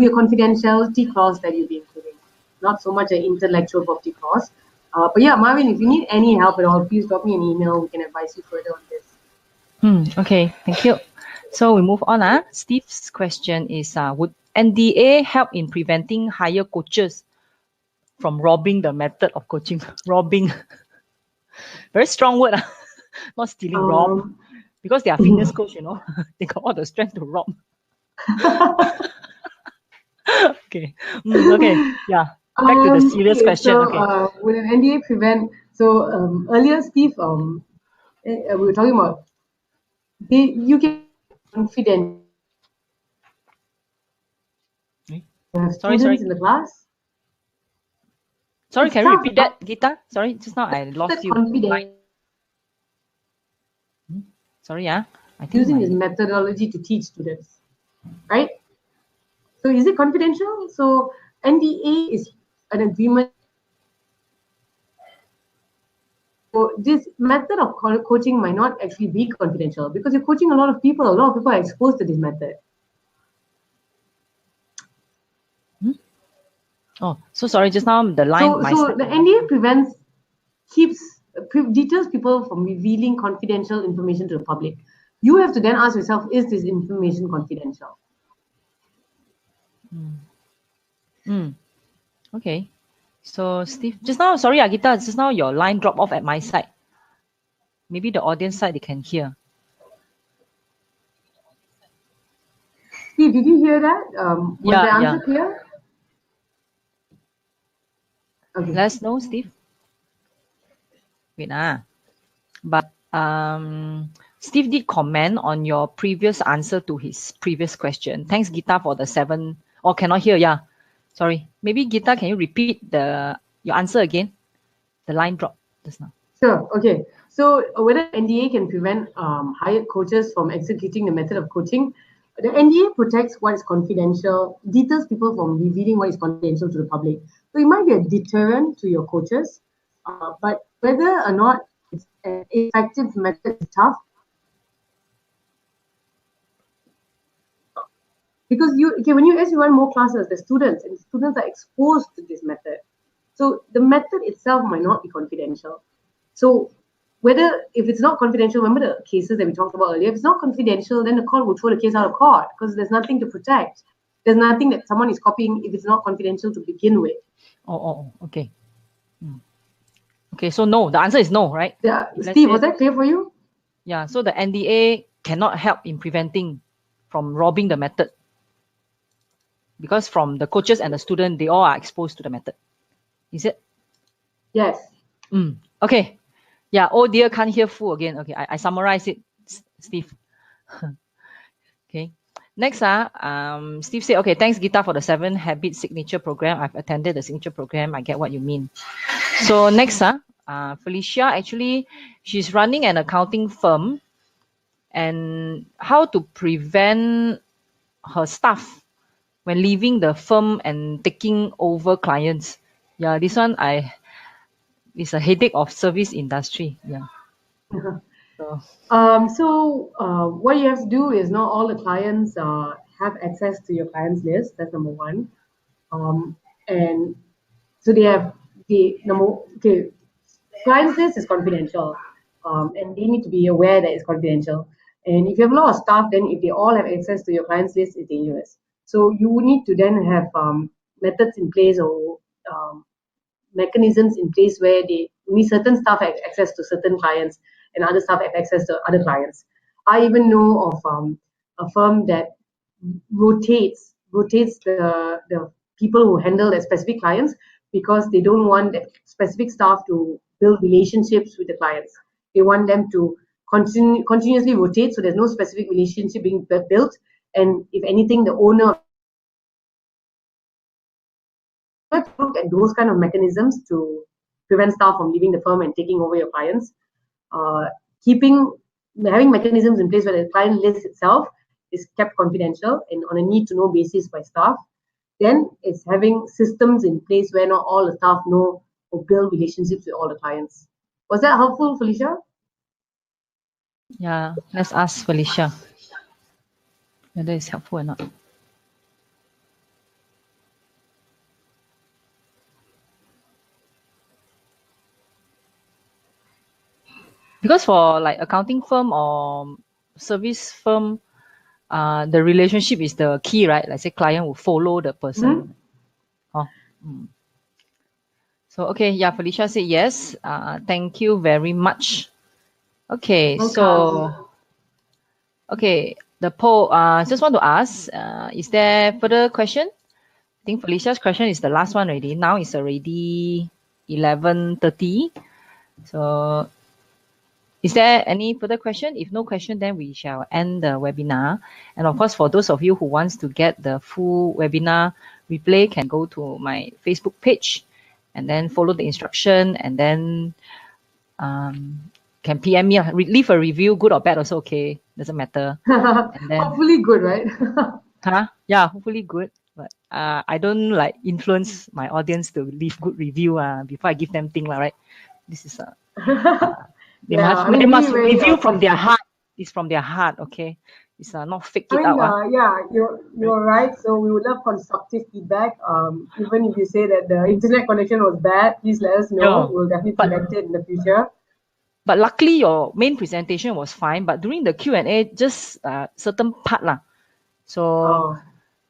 be a confidentiality clause that you'll be including, not so much an intellectual property clause. But yeah, Marvin, if you need any help at all, please drop me an email. We can advise you further on this. Okay, thank you. So we move on. Steve's question is, would NDA help in preventing hire coaches from robbing the method of coaching? Robbing. Very strong word. Not stealing, rob. Because they are fitness coach, they got all the strength to rob. Okay. Okay. Yeah. Back to the serious question. Okay. Would an NDA prevent? So earlier, Steve, we were talking about you can confident. Students in the class. Sorry, can you repeat that, Gita? Sorry, just now I lost you. Confident. Sorry, I think using this methodology to teach students, right? So is it confidential? So NDA is an agreement. So this method of coaching might not actually be confidential because you're coaching a lot of people. A lot of people are exposed to this method. Oh, so sorry, just now the line. So the NDA details people from revealing confidential information to the public. You have to then ask yourself, is this information confidential? Okay. So Steve, just now, sorry, Agita, just now your line dropped off at my side. Maybe the audience side they can hear. Steve, did you hear that? Was the answer clear? Okay. Let us know, Steve. Wait, but Steve did comment on your previous answer to his previous question. Thanks, Gita, for the 7. Oh, cannot hear. Yeah, sorry. Maybe Gita, can you repeat your answer again? The line dropped just now. Sure. Okay. So whether NDA can prevent hired coaches from executing the method of coaching, the NDA protects what is confidential, deters people from revealing what is confidential to the public. So it might be a deterrent to your coaches. But whether or not it's an effective method is tough, because when you as you run more classes, the students are exposed to this method. So the method itself might not be confidential. So if it's not confidential, remember the cases that we talked about earlier, if it's not confidential, then the court will throw the case out of court because there's nothing to protect. There's nothing that someone is copying if it's not confidential to begin with. Okay. Okay, so no, the answer is no, right? Yeah, Steve, was that clear for you? Yeah, so the NDA cannot help in preventing from robbing the method, because from the coaches and the student, they all are exposed to the method. Is it? Yes. Okay. Yeah, oh dear, can't hear full again. Okay, I summarize it, Steve. Okay. Next, Steve said, okay, thanks Geeta for the 7 Habits Signature Program. I've attended the signature program. I get what you mean. So next, Felicia, actually, she's running an accounting firm, and how to prevent her staff when leaving the firm and taking over clients. Yeah, this one is a headache of service industry. Yeah. What you have to do is not all the clients have access to your clients list. That's number one. And so clients list is confidential, and they need to be aware that it's confidential. And if you have a lot of staff, then if they all have access to your clients list, it's dangerous. So you would need to then have methods in place or mechanisms in place where only certain staff have access to certain clients and other staff have access to other clients. I even know of a firm that rotates the people who handle their specific clients because they don't want that specific staff to build relationships with the clients. They want them to continuously rotate, so there's no specific relationship being built. And if anything, the owner look at those kind of mechanisms to prevent staff from leaving the firm and taking over your clients. Having mechanisms in place where the client list itself is kept confidential and on a need-to-know basis by staff. Then it's having systems in place where not all the staff know or build relationships with all the clients. Was that helpful, Felicia? Yeah, let's ask Felicia whether it's helpful or not. Because for like accounting firm or service firm, the relationship is the key, right? Like say client will follow the person. So okay, yeah, Felicia said yes. Thank you very much. Okay, so okay, the poll. Just want to ask, is there further question? I think Felicia's question is the last one already. Now it's already 11:30. So is there any further question? If no question, then we shall end the webinar. And of course, for those of you who wants to get the full webinar replay, can go to my Facebook page and then follow the instruction, and then can PM me, leave a review, good or bad also okay, doesn't matter. And then, hopefully good, right? Yeah, hopefully good. But I don't like influence my audience to leave good review before I give them thing, right? This is they must review from their heart. It's from their heart, okay? It's not fake it out. Yeah, you're right. So we would love constructive feedback. Even if you say that the internet connection was bad, please let us know. We'll definitely correct it in the future. But luckily, your main presentation was fine. But during the Q&A, just certain part lah. So,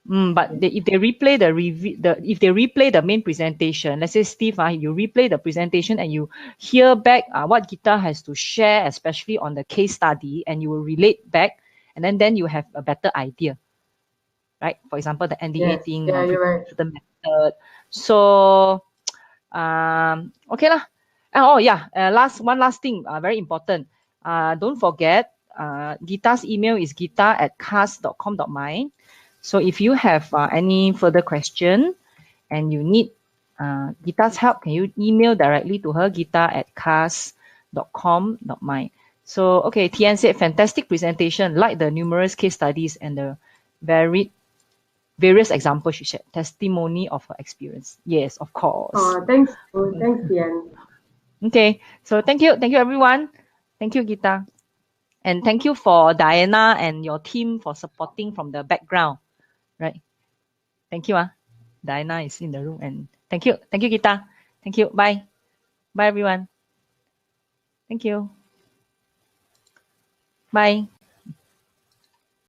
but if they replay if they replay the main presentation, let's say Steve, you replay the presentation and you hear back what Geeta has to share, especially on the case study, and you will relate back, and then you have a better idea, right? For example, the NDA thing, you're right. The method. So, okay lah. One last thing, very important. Don't forget, Geeta's email is geeta@cast.com.my. So if you have any further question and you need Geeta's help, can you email directly to her, geeta@cast.com.my. So, okay, Tian said, fantastic presentation, like the numerous case studies and the various examples she shared, testimony of her experience. Yes, of course. Thanks, Tian. Okay. So thank you everyone. Thank you, Gita. And thank you for Diana and your team for supporting from the background. Right. Thank you. Diana is in the room, and thank you. Thank you, Gita. Thank you. Bye. Bye, everyone. Thank you. Bye.